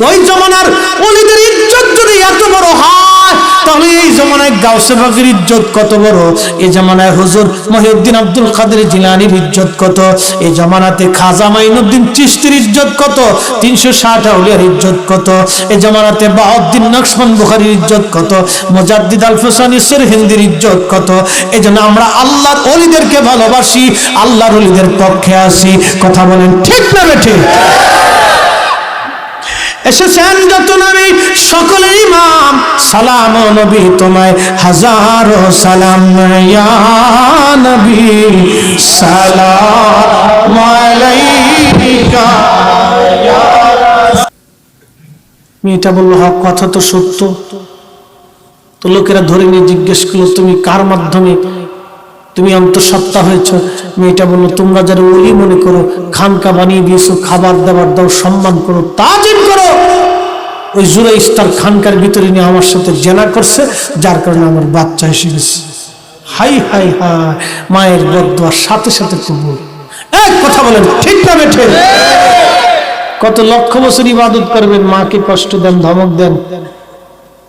ওই জমানার ওলিদের ইজ্জত যদি এত বড় হয়, তাহলে এই জমানায় গাউসে পাকের ইজ্জত কত বড়, এই জমানায় হুজুর মহিউদ্দিন আব্দুল কাদের জিলানীর ইজ্জত কত, এই জমানাতে খাজা মাইনুদ্দিন চিশতির ইজ্জত কত, 360 আউলিয়ার ইজ্জত কত, এই জমানাতে বাউদ্দিন নকশবন্দ বুখারীর ইজ্জত কত, মুজাদ্দিদ আল ফুসানি সিরহিন্দির ইজ্জত কত। এজন্য আমরা আল্লাহর ওলিদেরকে ভালোবাসি, আল্লাহর ওলিদের পক্ষে আসি। কথা বলেন ঠিক না বেঠিক? এসেছেন যত নবী সকলের ইমাম, সালাম ও নবী তোমায় হাজারো সালাম, ইয়া নবী সালাম আলাইকা। মেয়েটা বলল, হক কথা তো সত্য। তো লোকেরা ধরে নিয়ে জিজ্ঞেস করলো, তুমি কার মাধ্যমে তুমি অন্তঃসত্ত্বা হয়েছ? মেয়েটা বলল, তোমরা যারা ওলি মনে করো, খানকা বানিয়ে দিয়েছো, খাবার দাবার দাও, সম্মান করো, তাজিম করো, ওই জুরাইস তার খানকার ভিতরে নিয়ে আমার সাথে জেনা করছে, যার কারণে আমার বাচ্চা এসে গেছে। হাই হাই হাই, মায়ের বদদোয়ার সাথে সাথে কবুল। এক কথা বলেন ঠিক না বেঠে? কত লক্ষ বছর ইবাদত করবেন, মাকে কষ্ট দেন, ধমক দেন,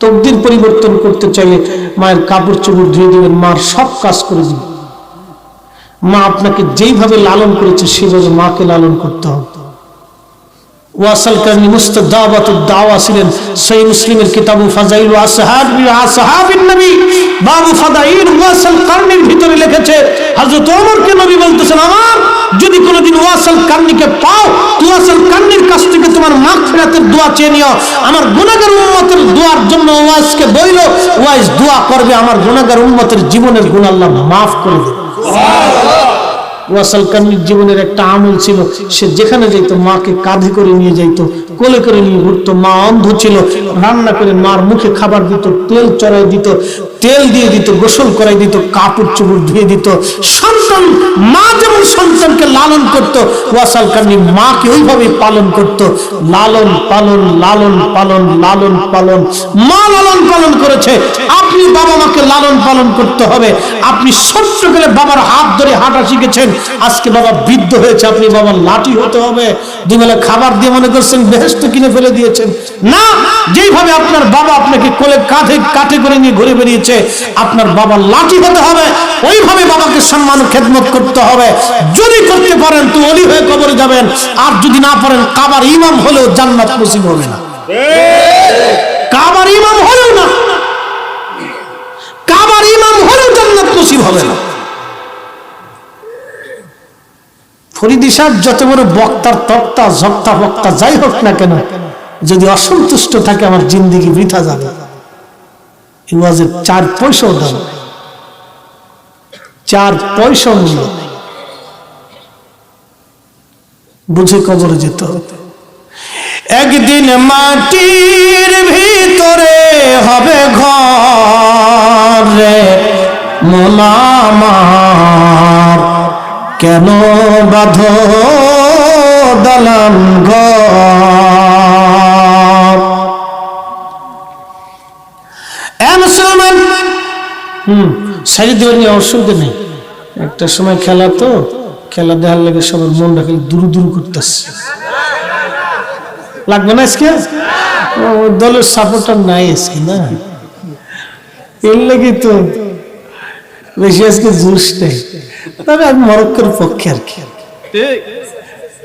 তকদির পরিবর্তন করতে চাইলে মায়ের কাপড় চোপড় ধুয়ে দিবেন, মার সব কাজ করে দিবেন। মা আপনাকে যেইভাবে লালন করেছে সেভাবে মাকে লালন করতে হবে। ওয়াসাল কারনি মুস্তাদাবাতুদ দাওয়া ছিলেন সহিহ মুসলিমের কিতাবু ফাজাইল আসহাবিন নবী বাবু ফাদাইল ওয়াসাল কারনির ভিতরে লিখেছে, হযরত ওমরকে নবী বলতেছেন, আমার যদি কোনোদিন ওয়াসাল কারনিকে পাও, ওয়াসাল কারনির কাছ থেকে তোমার মাগফিরাতের দোয়া চেয়ে নিও। আমার গুনাহগার উম্মতের দোয়ার জন্য ওয়াইসকে বইলো, ওয়াইস দোয়া করবে আমার গুনাহগার উম্মতের জীবনের গুনাহ আল্লাহ মাফ করে দেবে। সুবহানাল্লাহ। ওয়াসাল কারনির জীবনের একটা আমল ছিল, সে যেখানে যাইতো মাকে কাঁধে করে নিয়ে যাইতো, কোলে করে নিয়ে ঘুরতো। মা অন্ধ ছিল, রান্না করে মার মুখে খাবার দিত, তেল চড়াই দিত, তেল দিয়ে দিত, গোসল করাই দিত, কাপড় চোপড় ধুয়ে দিত। সন্তান, মা যেমন সন্তানকে লালন করত, ওয়াসাল কারনি মাকে ওইভাবে পালন করত। লালন পালন, লালন পালন, লালন পালন, মা লালন পালন করেছে। আপনি বাবা মাকে লালন পালন করতে হবে। আপনি ছোট্ট করে বাবার হাত ধরে হাঁটা শিখেছেন, আজকে বাবা বৃদ্ধ হয়েছে, আপনি বাবার লাঠি হতে হবে। দুবেলা খাবার দিয়ে মনে করছেন বেহেশত কিনে ফেলে দিয়েছেন। না, যেইভাবে আপনার বাবা আপনাকে কোলে কাঁধে কাঁধে করে নিয়ে ঘুরে বেরিয়েছে, আপনার বাবার লাঠি হতে হবে। ওইভাবে বাবাকে সম্মান খেদমত করতে হবে। যদি করতে পারেন তো ওলি হয়ে কবরে যাবেন, আর যদি না পারেন কাবার ইমাম হলেও জান্নাত নসিব হবে না। কাবার ইমাম হলেও না, কাবার ইমাম হলেও জান্নাত নসিব হবে না। ফরিদি সাহেব যত বড় বক্তার তক্তা ঝক্তা বক্তা যাই হোক না কেন, যদি অসন্তুষ্ট থাকে আমার জিন্দেগি বৃথা যাবে। এই ওয়াজের 4 পয়সাও দাম, 4 পয়সা মূল্য। বুঝে কবরে যেতে হবে। একদিন মাটির ভিতরে হবে ঘর রে মোলামার, কেন বাঁধো দালান ঘর। মুসলমান সারি দেওয়ার নিয়ে অসুবিধা নেই। একটা সময় খেলা, তো খেলা দেখার লাগে সবার মনটা খালি দুরু দুরু করতেছে। লাগবে না আজকে? দলের সাপোর্টার নাই আজকে না, এর লাগে তো বেশি আজকে জুস নেই। তবে আমি মরক্কোর পক্ষে আর কি,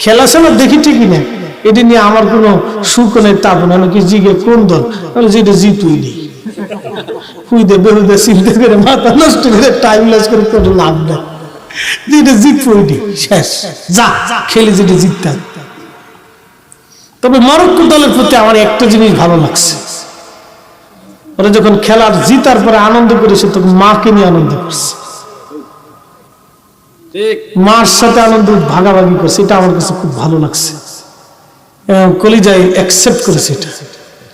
খেলা খেলা দেখি ঠিকই না, এটা নিয়ে আমার কোনো সুখ নেই তাপ না। কি জিগে কোন দল, যেটা জিতুই নেই, হুইদে বেরোদে চিন্তা করে মাথা নষ্ট করে টাইম লস করে কোনো লাভ নেই। যেটা জিতবই নেই, শেষ, যা খেলে যেটা জিততাম। তবে মরক্কো দলের প্রতি আমার একটা জিনিস ভালো লাগছে, ওরা যখন খেলার জিতার পরে আনন্দ করেছে তখন মাকে নিয়ে আনন্দ করছে, মার সাথে আনন্দ ভাগাভাগি করছে, এটা আমার কাছে খুব ভালো লাগছে। কলিজায় অ্যাকসেপ্ট করেছে,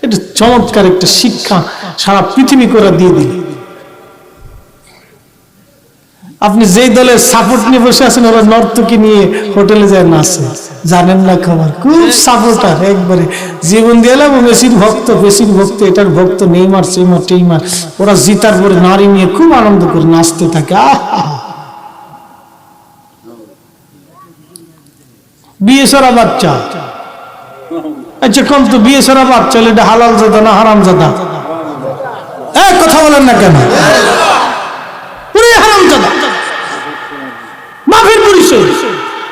এটা চমৎকার একটা শিক্ষা সারা পৃথিবী করে দিয়ে দিল। আপনি যেই দলের সাপোর্ট নিয়ে বসে আছেন, ওরা নর্তকী নিয়ে হোটেলে যায় নাচে, জানেন না খবর, খুব সাপোর্টার একবারে জীবন দিয়ে এলাম। মেসির ভক্ত, মেসির ভক্ত, এটার ভক্ত, নেইমার সেইমার টেইমার। ওরা জিতার পরে নারী নিয়ে খুব আনন্দ করে নাচতে থাকে। বিয়ে সারা বাচ্চা, আচ্ছা কম তো বিয়ে সারা বাচ্চা, এটা হালাল জাদা না হারাম জাদা? কথা বলেন না কেন? হারাম জাদা, বাপের পরিচয়।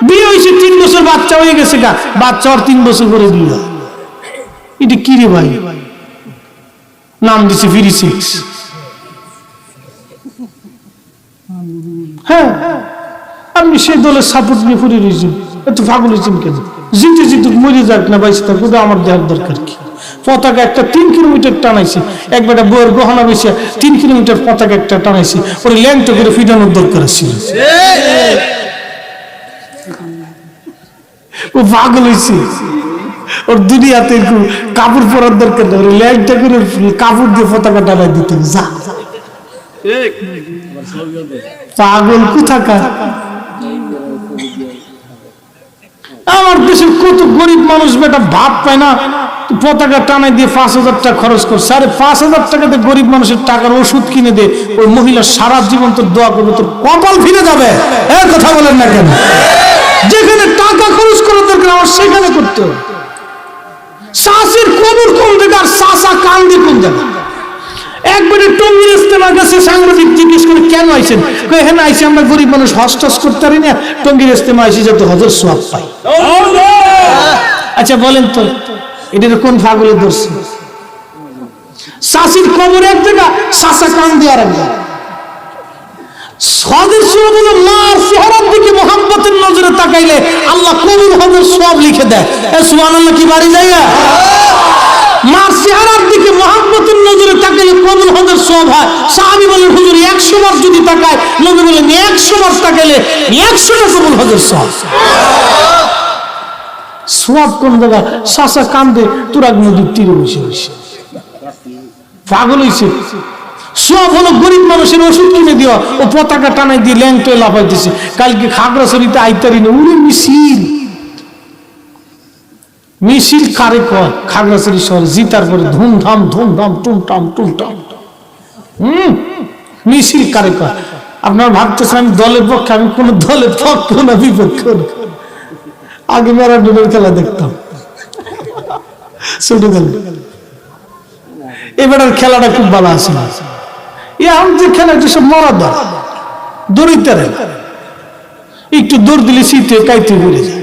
বিয়ে হয়েছে 3 বছর, বাচ্চা হয়ে গেছে, বাচ্চা আর 3 বছর করে বিয়ে। এটা কি রে ভাই? নাম দিছে ফ্রি সিক্স। হ্যাঁ, আপনি সেই দলের সাপোর্ট নিয়ে ঘুরে রয়েছেন, এত পাগল হয়েছেন কেন? জিতে জিতে মরে যাক না বাইসে থাক, আমার দেওয়ার দরকার কি? পতাকা একটা 3 কিলোমিটার টানাইছে, একবারে বইয়ের গহনা বেশি 3 কিলোমিটার পতাকা একটা টানাইছে, ওর ল্যাংটা করে ফিটানোর দরকার ছিল। ও পাগল হয়েছে, ওর দুনিয়াতে কাপড় পরার দরকার নেই, ওর ল্যাংটা করে কাপড় দিয়ে পতাকা টানাই দিতে। যা পাগল কোথাকার! আমার দেশের কত গরিব মানুষ বেটা ভাত পায় না, পতাকা টানাই দিয়ে 5,000 টাকা খরচ করছে। আরে 5,000 টাকাতে গরিব মানুষের টাকার ওষুধ কিনে দে, ওই মহিলা সারা জীবন তোর দোয়া করবে, তোর কপাল ফিরে যাবে। কথা বলেন না কেন? যেখানে টাকা খরচ করার দরকার আমার সেখানে করতে হবে। শাসের কবর কোন জায়গা আর শাসা কান্দি কোন জায়গা? একবারে টঙ্গির ইস্তেমা গেছে, সাংবাদিক জিজ্ঞেস করে কেন আইছেন? এখানে আইসি আমরা গরিব মানুষ হজ টস করতে পারি না, টঙ্গির ইস্তেমা আইসি যাতে হজের সওয়াব পাই। আচ্ছা বলেন তো এটার কোন পাগলের দর্শি? শাসির কবর এক জায়গা, শাসা কান্দি আর এক জায়গা। হজের সওয়াব হলো মার চেহারার দিকে মোহাম্মতের নজরে তাকাইলে আল্লাহ কবুল হজের সওয়াব লিখে দেয়। সুবহানাল্লাহ কি বাড়ি যাইয়া? মার চেহারার দিকে মোহাম্মতের নজরে তাকাইলে কবুল হজের সওয়াব হয়। সাহাবী বলেন হুজুর 100 বার যদি তাকায়, নবী বলেন 100 বার তাকাইলে 100টা কবুল হজের সওয়াব। সওয়াব কোন জায়গা? শাসা কান্দে তুরাগ নদীর তীরে বসে বসে পাগল হইছে। সব হলো গরিব মানুষের ওষুধ কিনে দিও, ও পতাকা টানাই দিয়ে ল্যাংটোয় লাফাইতেছে। কালকে খাগড়াছড়িতে আইতারি না, উড়ে মিছিল। মিছিল কারে কয়? খাগড়াছড়ি শহরে জিতার পরে ধুমধাম ধুমধাম টুমটাম টুমটাম। মিছিল কারে কয়? আপনার ভাবতেছেন আমি দলের পক্ষে, আমি কোন দলের পক্ষ না বিপক্ষ। আগে ম্যারাডোনার খেলা দেখতাম ছোটবেলা, এবার খেলাটা খুব ভালো আছে। এখন যে খেলা এটা সব মরা দল, দৌড়িতে একটু দৌড় দিলে শীতে কাইতে ঘুরে যায়।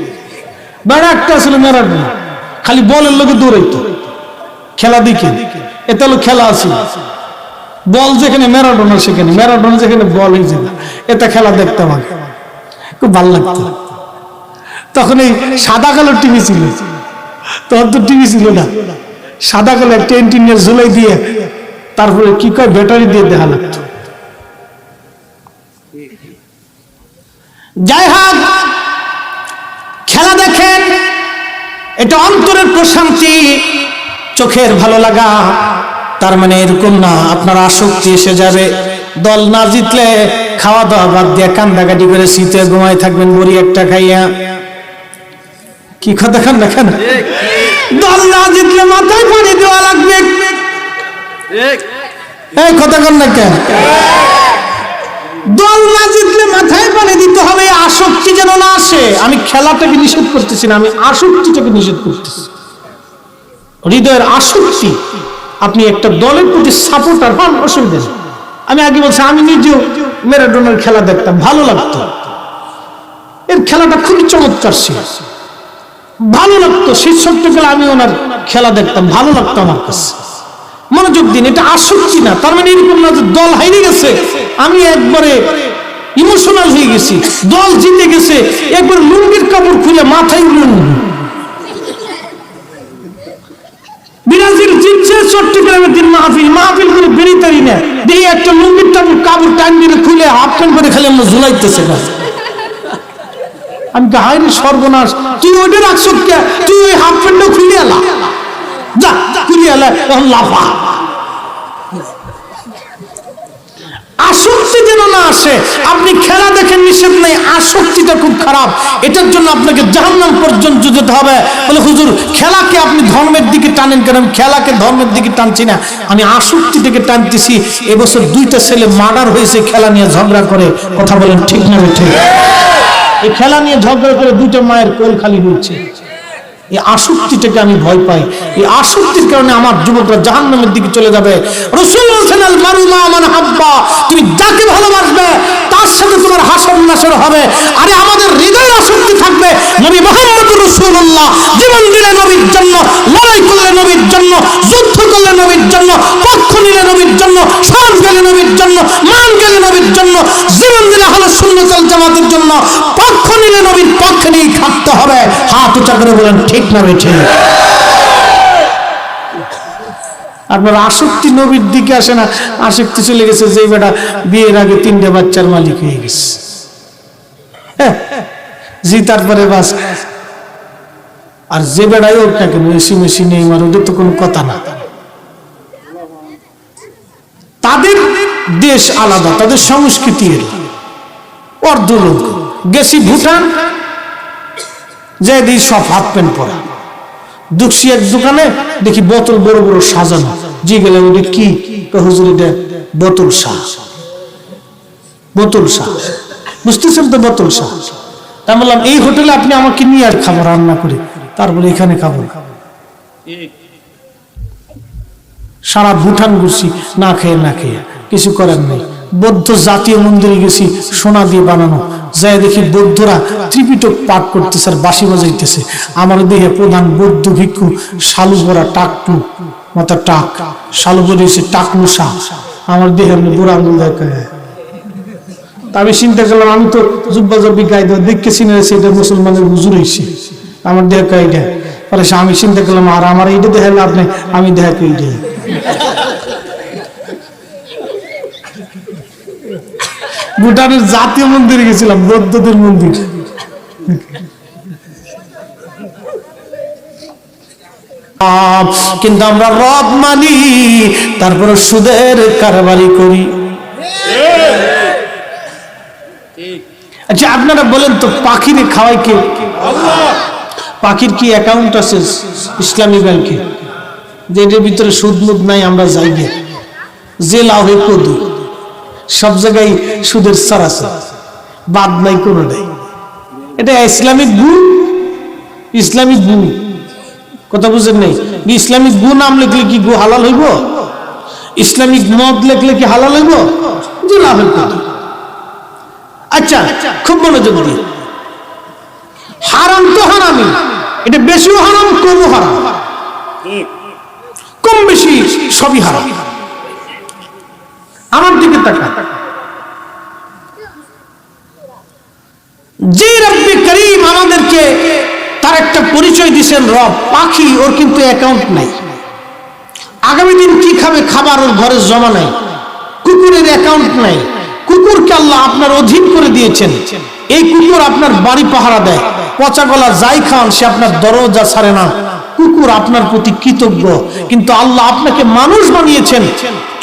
বেড়া একটা আসলে ম্যারাডোনা, খালি বলের লোকে দৌড়াইতো, খেলা দেখে এটা হলো খেলা আছে। বল যেখানে ম্যারাডোনা সেখানে, ম্যারাডোনা যেখানে বল হয়ে যাবে। এটা খেলা দেখতাম আগে, খুব ভালো লাগতো। তখন এই সাদা কালো টিভি ছিল, তখন তো টিভি ছিল না, সাদা কালো একটা এন্টিনা ঝুলাই দিয়ে তারপরে কি কয় ব্যাটারি দিয়ে দেখা লাগতো। যাই হোক, খেলা দেখেন, এটা অন্তরের প্রশান্তি, চোখের ভালো লাগা। তার মানে এরকম না আপনার আসক্তি এসে যাবে। দল না জিতলে খাওয়া দাওয়া বাদ দিয়ে কান্দাকাটি করে শীতে ঘুমায় থাকবেন বড়ি একটা খাইয়া। কি কথা খান না কেন? দল না জিতলে মাথায় পানি দেওয়া লাগবে। এই কথা খান না কেন? দল না জিতলে মাথায় পানি দিতে হবে, আসক্তি যেন না আসে। আমি খেলাটাকে নিষেধ করতেছি না, আমি আসক্তিটাকে নিষেধ করতেছি। হৃদয়ের আসক্তি, আপনি একটা দলের প্রতি সাপোর্টার হন, অসুবিধা নেই। আমি আগে বলছি, আমি নিজেও ম্যারাডোনার খেলা দেখতাম, ভালো লাগতো, এর খেলাটা খুবই চমৎকার ছিল, ভালো লাগতো। সেই ছোট্টবেলা আমি ওনার খেলা দেখতাম, ভালো লাগতো আমার কাছে। মনোযোগ দিন, এটা আসক্তি না। তার মানে এরকম না যে দল হারিয়ে গেছে আমি একবারে ইমোশনাল হয়ে গেছি, দল জিতে গেছে একবার লুঙ্গির কাপড় খুলে মাথায় লুঙ্গি। ব্রাজিল জিতছে, চট্টগ্রামের দিন মাহফিল করে বেরিয়ে না, দেখি একটা লুঙ্গির কাপড় টান দিয়ে খুলে হাফ প্যান্ট করে খালি আমরা ঝুলাইতেছে না। আমি হাই রে সর্বনাশ, তুই ওইটা রাখছ কে? তুই ওই হাফ প্যান্টটা খুলে এলা, যা খুলে এলা, এখন লাফা। আসক্তি যেন না আসে। আপনি খেলা দেখেন নিষেধ নেই, আসক্তিটা খুব খারাপ, এটার জন্য আপনাকে জাহান্নাম পর্যন্ত যেতে হবে। বলে হুজুর খেলাকে আপনি ধর্মের দিকে টানেন কেন? আমি খেলাকে ধর্মের দিকে টানছি না, আমি আসক্তি থেকে টানতেছি। এবছর 2টা ছেলে মার্ডার হয়েছে খেলা নিয়ে ঝগড়া করে। কথা বলেন ঠিক না ঠিক? এই খেলা নিয়ে ঝগড়া করে 2টা মায়ের কোল খালি হচ্ছে। এই আসক্তিটাকে আমি ভয় পাই। এই আসক্তির কারণে আমার যুবকরা জাহান্নামের দিকে চলে যাবে। রাসূল বলেছেন, আল মারু মা মান হাব্বা, তুমি যাকে ভালোবাসবে তার সাথে তোমার হাসর নাসর হবে। আরে আমাদের হৃদয়ে আসক্তি থাকবে নবী মুহাম্মদুর রাসূলুল্লাহ। জীবন দিলে নবীর জন্য, লড়াই করলে নবীর জন্য, যুদ্ধ করলে নবীর জন্য, পক্ষ নিলে নবীর জন্য, শ্বাস গেলে নবীর জন্য, মান গেলে নবীর জন্য, জীবন দিলে আহলে সুন্নাত ওয়াল জামাতের জন্য, পক্ষ নিলে নবীর পক্ষে নিয়ে থাকতে হবে। হাত উঁচা করে বলেন ঠিক না বেঠিক? আপনার আসক্তি নবীর দিকে আসে না, আসক্তি চলে গেছে যে বেটা বিয়ের আগে 3টে বাচ্চার মালিক হয়ে গেছে, জি তারপরে বাস। আর যে বেড়াই হোক না কেন, এসি মেশি নেই, আর ওদের তো কোনো কথা না। তাদের দেশ আলাদা, তাদের সংস্কৃতি অর্ধ লোক। গেছি ভুটান, যে দিই সব হাফ প্যান্ট পরা। ঢুকছি এক দোকানে, দেখি বোতল বড় বড় সাজানো। জি গেলাম, ওটা কি? হুজুর এটা বোতল শাহ। বোতল শাহ বুঝতেছেন তো? বোতল শাহ। তা বললাম এই হোটেলে আপনি আমাকে নিয়ে আর খাবার রান্না করে, তারপরে এখানে খাবো। সারা ভুটান ঘুরছি না খেয়ে না খেয়ে, কিছু করার নেই। বৌদ্ধ জাতীয় মন্দিরে গেছি, সোনা দিয়ে বানানো। যাই দেখি বৌদ্ধরা ত্রিপিটক পাঠ করতেছে আর বাঁশি বাজাইতেছে। আমার দেহে প্রধান বৌদ্ধ ভিক্ষু শালু পরা, টাকটু মাথা টাক, শালু পরেছে টাকলু শাহ। আমার দেহে আমি বুড়া আঙুল দেখায়। আমি চিন্তা করলাম, আমি তো জুব্বা জব্বি গাই দেওয়া দেখতেছি না, সেটা মুসলমানের হুজুর হয়েছে, আমার দেহ কাইডা। পরে আমি চিন্তা করলাম, আর আমার এইটা দেখা লাভ নেই, আমি দেখা কাইডা। ভুটানের জাতীয় মন্দিরে গেছিলাম, বৌদ্ধদের মন্দির। কিন্তু আমরা রব মানি, তারপরে সুদের কারবারি করি। আচ্ছা আপনারা বলেন তো, পাখিরে খাওয়াই কে? পাখির কি অ্যাকাউন্ট আছে ইসলামী ব্যাংকে, যেটার ভিতরে সুদ মুদ নাই? আমরা যাই গে, যে লাভ হয়ে কদু, সব জায়গায় সুদের সার আছে, বাদ নাই কোনো নাই। এটা ইসলামিক গুণ, ইসলামিক গুণ। কথা বুঝেন নাই? ইসলামিক গু নাম লিখলে কি গু হালাল হইব? ইসলামিক মদ লিখলে কি হালাল হইব? যে লাভের কথা। আচ্ছা খুব মনোযোগ দিয়ে, হারাম তো হারামই, এটা বেশিও হারাম কমও হারাম, কম বেশি সবই হারাম। আমার দিকে তাকান, যে রব্বে করিম আমাদেরকে তার একটা পরিচয় দিয়েছেন রব। পাখি, ওর কিন্তু অ্যাকাউন্ট নাই, আগামী দিন কি খাবে খাবার ওর ঘরে জমা নাই। কুকুরের অ্যাকাউন্ট নাই, কুকুরকে আল্লাহ আপনার অধীন করে দিয়েছেন। এই কুকুর আপনার বাড়ি পাহারা দেয়, পচা গলা যাই খান সে আপনার দরজা ছাড়ে না। কুকুর আপনার প্রতি কৃতজ্ঞ। কিন্তু আল্লাহ আপনাকে মানুষ বানিয়েছেন,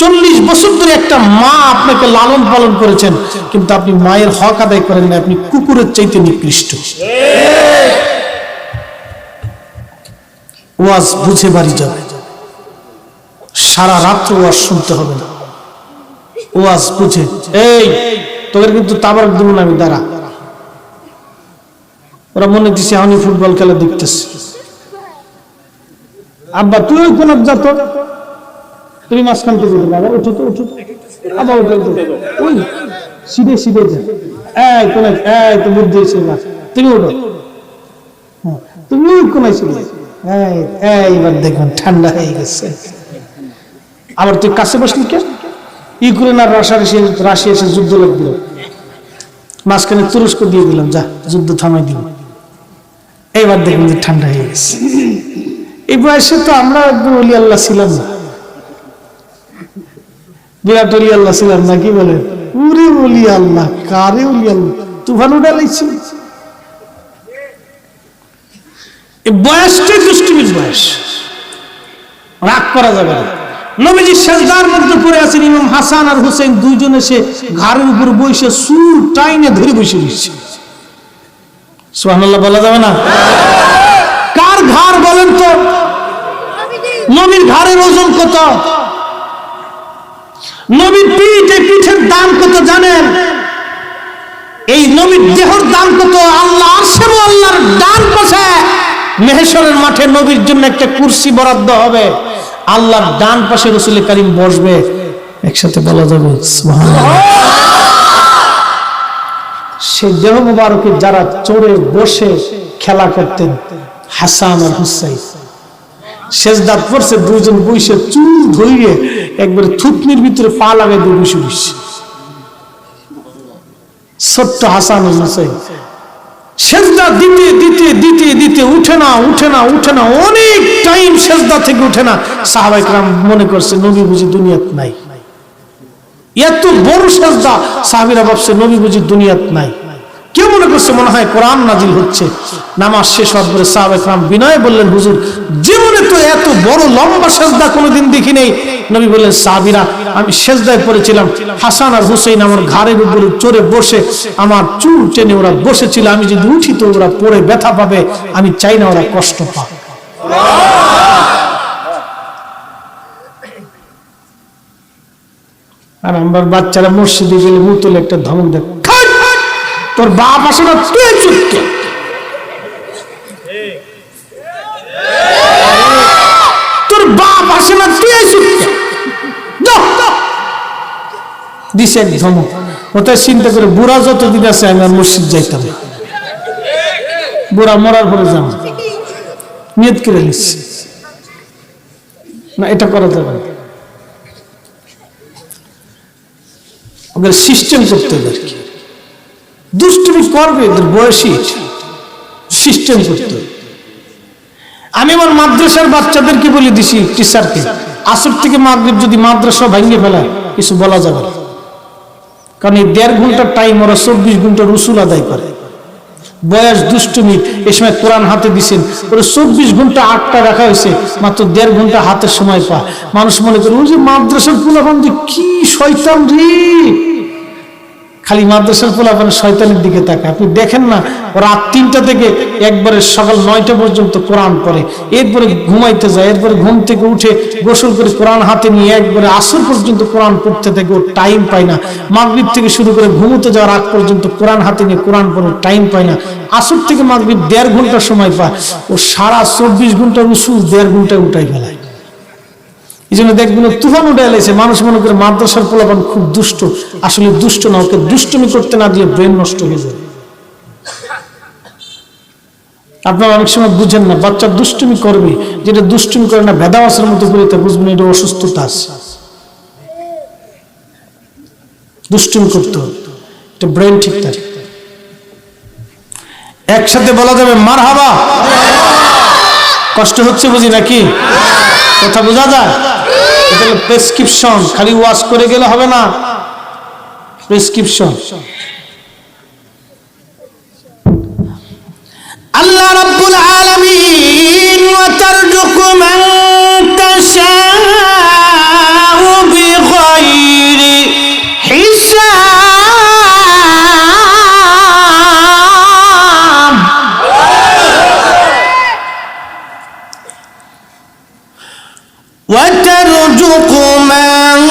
40 বছর ধরে একটা মা আপনাকে লালন পালন করেছেন, কিন্তু আপনি মায়ের হক আদায় করেন না, আপনি কুকুরের চাইতে নিকৃষ্ট। ওয়াজ বুঝে বাড়ি যাবে, সারা রাত্র ওয়াজ শুনতে হবে না, ওয়াজ বুঝে। এই তোদের কিন্তু তাবার দিব না আমি, দাঁড়া। ওরা মনে দিচ্ছে আমি ফুটবল খেলা দেখতেছি, আব্বা তুই ওই কোন যত, তুমি মাঝখান থেকে বাবা উঠো তো, উঠো আবার উঠো, ওই সিধে সিধে যা, এই কোন, এই তো বুদ্ধি হয়েছে না, তুমি উঠো, তুমি কোন ছিল, এইবার দেখবেন ঠান্ডা হয়ে গেছে। আবার তুই কাছে বসলি কে? ইউক্রেন আর রাশিয়া এসে যুদ্ধ লাগলো, মাঝখানে তুরস্ক দিয়ে দিলাম, যা যুদ্ধ থামাই দিল, এইবার দেখবেন যে ঠান্ডা হয়ে গেছে। এই বয়সে তো আমরা একদম অলি আল্লাহ ছিলাম না, বিরাট অলি আল্লাহ ছিলাম না, কি বলেন? উরে অলি আল্লাহ, কারে অলি আল্লাহ, তুফান উঠালাইছি। বয়সটাই দুষ্টুমির বয়স, রাগ করা যাবে না। নবীজি সেজদার মধ্যে পড়ে আছেন, ইমাম হাসান আর হুসেন দুইজন এসে ঘাড়ের উপর বসে চুল টাইনে ধরে বসে দিচ্ছে। সুবহানাল্লাহ বলা যাবে না? কার ঘাড় বলেন তো? নবীর ঘাড়ের ওজন কত? নবীর পিঠ, এই পিঠের দাম কত জানেন? এই নবীর দেহর দাম কত? আল্লাহ আরশে আল্লাহর ডান পাশে মেহশরের মাঠে নবীর জন্য একটা কুরসি বরাদ্দ হবে, আল্লাহর ডান পাশে রাসূল কারীম বসবে, একসাথে বলা যাবে সুবহানাল্লাহ। সেই দেহ মুবারকে যারা চড়ে বসে খেলা করতেন, হাসান আর হুসাইন সেজদা পড়ছে, দুইজন বসে চুল ধরিয়ে একবারে থুতনির ভিতরে পা লাগাই দিয়ে বসে বসে, ছোট্ট হাসান আর হুসাইন সেজদা দিতে দিতে দিতে দিতে উঠে না, উঠে না, উঠে না, অনেক টাইম সেজদা থেকে উঠে না। সাহাবায়ে কেরাম মনে করছে নবী বুঝি দুনিয়াত নাই, এত বড় সেজদা, সাহাবীরা ভাবছে নবী বুঝি দুনিয়াত নাই। কেউ মনে করছে মনে হয় কোরআন নাজিল হচ্ছে। নামাজ শেষ হওয়ার পরে সাহাবায়ে কেরাম বিনয়ে বললেন, হুজুর জীবনে তো এত বড় লম্বা সেজদা কোনোদিন দেখি নাই। নবী বললেন, সাহাবীরা আমি সেজদায় পড়েছিলাম, হাসান আর হুসাইন আমার ঘাড়ের উপরে চড়ে বসে আমার চুল টেনে ওরা বসেছিল, আমি যদি উঠি তো ওরা পড়ে ব্যথা পাবে, আমি চাই না ওরা কষ্ট পাক। আর আমার বাচ্চারা মসজিদে গেলে মুতুলে একটা ধমক দেয়, তোর বাপ আসে না, তুই চুপকে। তোর বাপ আসে না, তুই চুপকে দিছে এক ধমক। ওটাই চিন্তা করে বুড়া যতদিন আছে আমি আর মসজিদ যাইতাম না, বুড়া মরার পরে যাও, নিয়ত করে নিচ্ছে না, এটা করা যাবে না। ওদের সিস্টেম করতে হবে আর কি, দুষ্টুমি করবে, এদের বয়সী সিস্টেম করতে হবে। আমি আমার মাদ্রাসার বাচ্চাদেরকে বলে দিছি, টিচারকে, আসর থেকে মাগরিব যদি মাদ্রাসা ভাঙিয়ে ফেলায় কিছু বলা যাবে না, কারণ এই 1.5 ঘন্টার টাইম ওরা 24 ঘন্টা রসুল আদায় করে। বয়স দুষ্টুমি, এই সময় কোরআন হাতে দিচ্ছেন, ওরা 24 ঘন্টা 8টা রাখা হয়েছে, মাত্র 1.5 ঘন্টা হাতের সময় পায়। মানুষ মনে করে ওই যে মাদ্রাসার পোলাপান কি শয়তান রে, খালি মাদ্রাসার পোলাপান শয়তানের দিকে তাকায়। আপনি দেখেন না, রাত 3টা থেকে একবারে সকাল 9টা পর্যন্ত কোরআন পড়ে, এরপরে ঘুমাইতে যায়, এরপরে ঘুম থেকে উঠে গোসল করে কোরআন হাতে নিয়ে একবারে আসর পর্যন্ত কোরআন পড়তে থাকে, ও টাইম পায় না। মাগরিব থেকে শুরু করে ঘুমোতে যাওয়ার আগ পর্যন্ত কোরআন হাতে নিয়ে কোরআন পড়ে, টাইম পায় না। আসর থেকে মাগরিব 1.5 ঘন্টা সময় পায়, ও সারা 24 ঘন্টা রসুল 1.5 ঘন্টায় উঠাই ফেলায়। এই জন্য দেখবেন তুফান উঠে এলেছে, মানুষ মনে করে মাদ্রাসার পোলাপান খুব দুষ্ট, আসলে দুষ্ট না, ওকে দুষ্টুমি করতে না দিলে ব্রেন নষ্ট হয়ে যায়। আপনারা অনেক সময় বুঝেন না, বাচ্চা দুষ্টুমি করবে, যেটা দুষ্টুমি করে না ভেদাওয়াসের মতো করে, তা বুঝবেন এটা অসুস্থতা আছে। দুষ্টুমি করতে হবে, এটা ব্রেন ঠিক থাকে। একসাথে বলা যাবে মারহাবা। কষ্ট হচ্ছে বুঝি নাকি? কথা বোঝা যায়? এটা হলো প্রেসক্রিপশন, খালি ওয়াজ করে গেলে হবে না, প্রেসক্রিপশন। আল্লাহ রাব্বুল আলামিন ওয়া তারজুকু মান তাশাউ বিগাইরি হিসাব। ওয়া তারজুকু মান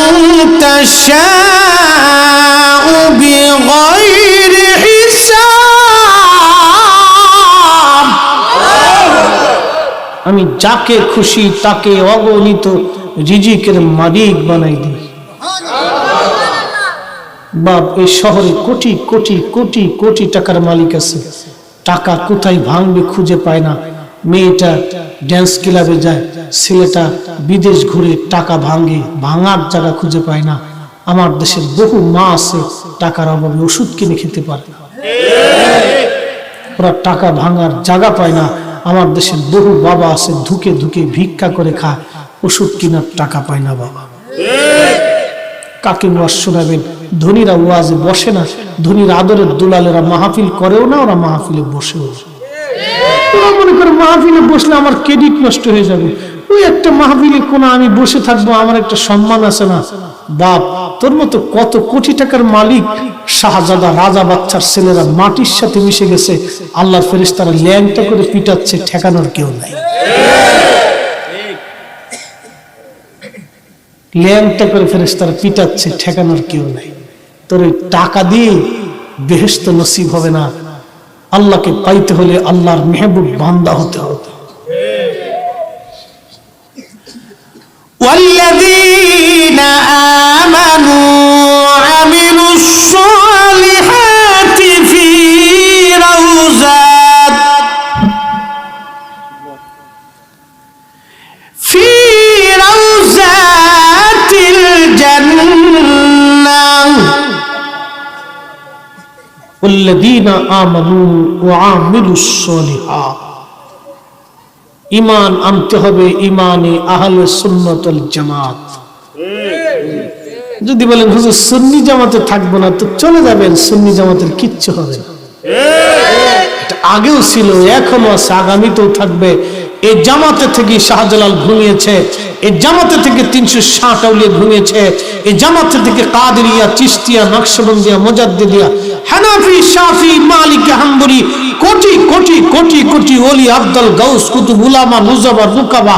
তাশাউ বিগাইরি হিসাব। আমি যাকে খুশি তাকে অগণিত রিজিকের মালিক বানাই দিই। বাপ, এই শহরে কোটি কোটি কোটি কোটি টাকার মালিক আছে, টাকা কোথায় ভাঙবে খুঁজে পায় না। মেয়েটা ড্যান্স ক্লাবে যায়, ছেলেটা বিদেশ ঘুরে টাকা ভাঙে, ভাঙার জায়গা খুঁজে পায় না। আমার দেশের বহু মা আছে টাকার অভাবে ওষুধ কিনে খেতে পারে না, ওরা টাকা ভাঙার জায়গা পায় না। আমার দেশের বহু বাবা আছে ধুকে ধুকে ভিক্ষা করে খায়, ওষুধ কেনার টাকা পায় না বাবা। কাকে ওয়াজ শোনাবেন? ধনীরা ওয়াজে বসে না, ধনীর আদরের দুলালেরা মাহফিল করেও না, ওরা মাহফিলে বসেও না। ওরা মনে করে মাহফিলে বসলে আমার ক্রেডিট নষ্ট হয়ে যাবে, ওই একটা মাহফিলে কোন আমি বসে থাকবো, আমার একটা সম্মান আছে না। বাপ, তোর মতো কত কোটি টাকার মালিক শাহজাদা রাজা বাচ্চার ছেলেরা মাটির সাথে মিশে গেছে, আল্লাহর ফেরেশতারা ল্যাংটা করে পিটাচ্ছে, ঠেকানোর কেউ নাই। ল্যাংটা করে ফেরেশতারা পিটাচ্ছে, ঠেকানোর কেউ নাই। তোর ওই টাকা দিয়ে বেহেশত নসিব হবে না। আল্লাহকে পাইতে হলে আল্লাহর মেহবুব বান্দা হতে হবে। والذين آمنوا وعملوا الصالحات في روضات الجنة والذين آمنوا وعملوا الصالحات। ঈমান আনতে হবে, ঈমানে আহলে সুন্নাত ওয়াল জামাত। যদি বলেন হুজুর সুন্নি জামাতে থাকবো না, তো চলে যাবেন, সুন্নি জামাতের কিচ্ছু হবে না। এটা আগেও ছিল, এখনো আছে, আগামীতেও থাকবে। এই জামাতে থেকে শাহজালাল ঘুমিয়েছে, এই জামাতে থেকে 360 আউলিয়া ঘুমিয়েছে, এই জামাতে থেকে কাদেরিয়া, চিশতিয়া, নকশবন্দিয়া, মুজাদ্দিদিয়া, হানাফি, শাফি, মালিকি, হাম্বলি, কোটি কোটি কোটি কোটি ওলি, আব্দুল গাউস, কুতুব, উলামা, নুজাবা, রুকাবা,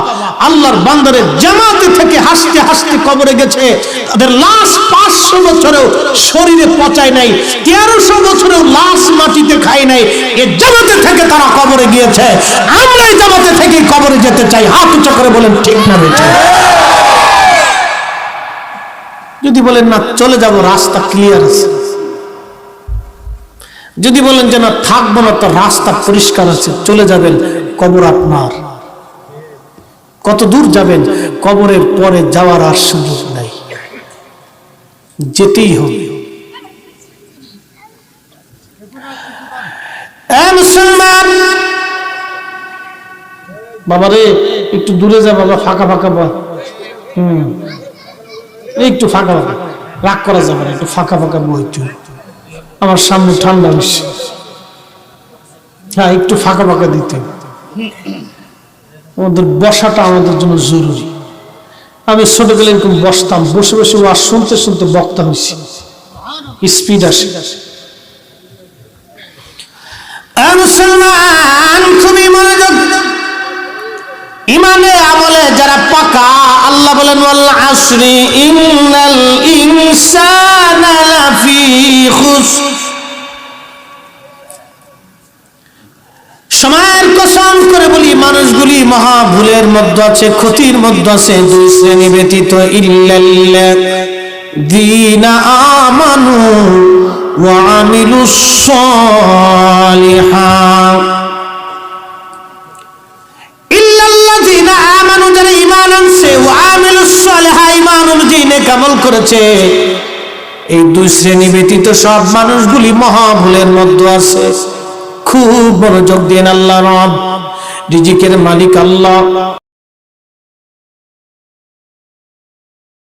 আল্লাহর বান্দারের জামাতে থেকে হাসতে হাসতে কবরে গেছে। তাদের লাশ 500 বছরেও শরীরে পচায় নাই, 1300 বছরেও লাশ মাটিতে খায় নাই। এই জামাতে থেকে তারা কবরে গিয়েছে। আমরা এই জামাতে থেকে কবরে যেতে চাই। হাত উঁচু করে বলেন ঠিক না বেঠিক? যদি বলেন না চলে যাব, রাস্তা ক্লিয়ার আছে। যদি বলেন যে না থাকবো না, তো রাস্তা পরিষ্কার আছে, চলে যাবেন, কবর আপনার। কত দূর যাবেন? কবরের পরে যাওয়ার আর সুযোগ নাই, যেতেই হবে। মুসলমান বাবারে, একটু দূরে যা বাবা, ফাঁকা ফাঁকা বা, একটু ফাঁকা ফাঁকা, রাগ করা যাবে না, একটু ফাঁকা ফাঁকা বই। আমার সামনে ঠান্ডা বেশি, হ্যাঁ একটু ফাঁকা ফাঁকা দিতে। আমাদের বসাটা আমাদের জন্য জরুরি। আমি ছোটবেলায় এরকম বসতাম, বসে বসে ওয়াজ শুনতে শুনতে বক্তা হয়েছি, স্পিড আসে। মুসলমান খুবই মনোযোগ, ইমানে আমলে যারা পাকা, আল্লাহ বলেন ওয়াল আসরি ইন্নাল ইনসানা লাফি খুসর। সময়ের কসম করে বলি, মানুষগুলি মহা ভুলের মধ্যে আছে, ক্ষতির মধ্যে আছে। দুই শ্রেণী ব্যতীত, ইল্লাল্লাযীনা আমানু ওয়া আমিলুস সালিহাত। ইল্লাল্লাযীনা আমানু, যারা ঈমান আনছে, ওয়া আমিলুস সালিহাত, ঈমান অনুযায়ী নেক আমল করেছে। এই দুই শ্রেণী ব্যতীত সব মানুষগুলি মহা ভুলের মধ্যে আছে। খুব মনোযোগ দিন। আল্লাহ রব, রিজিকের মালিক আল্লাহ।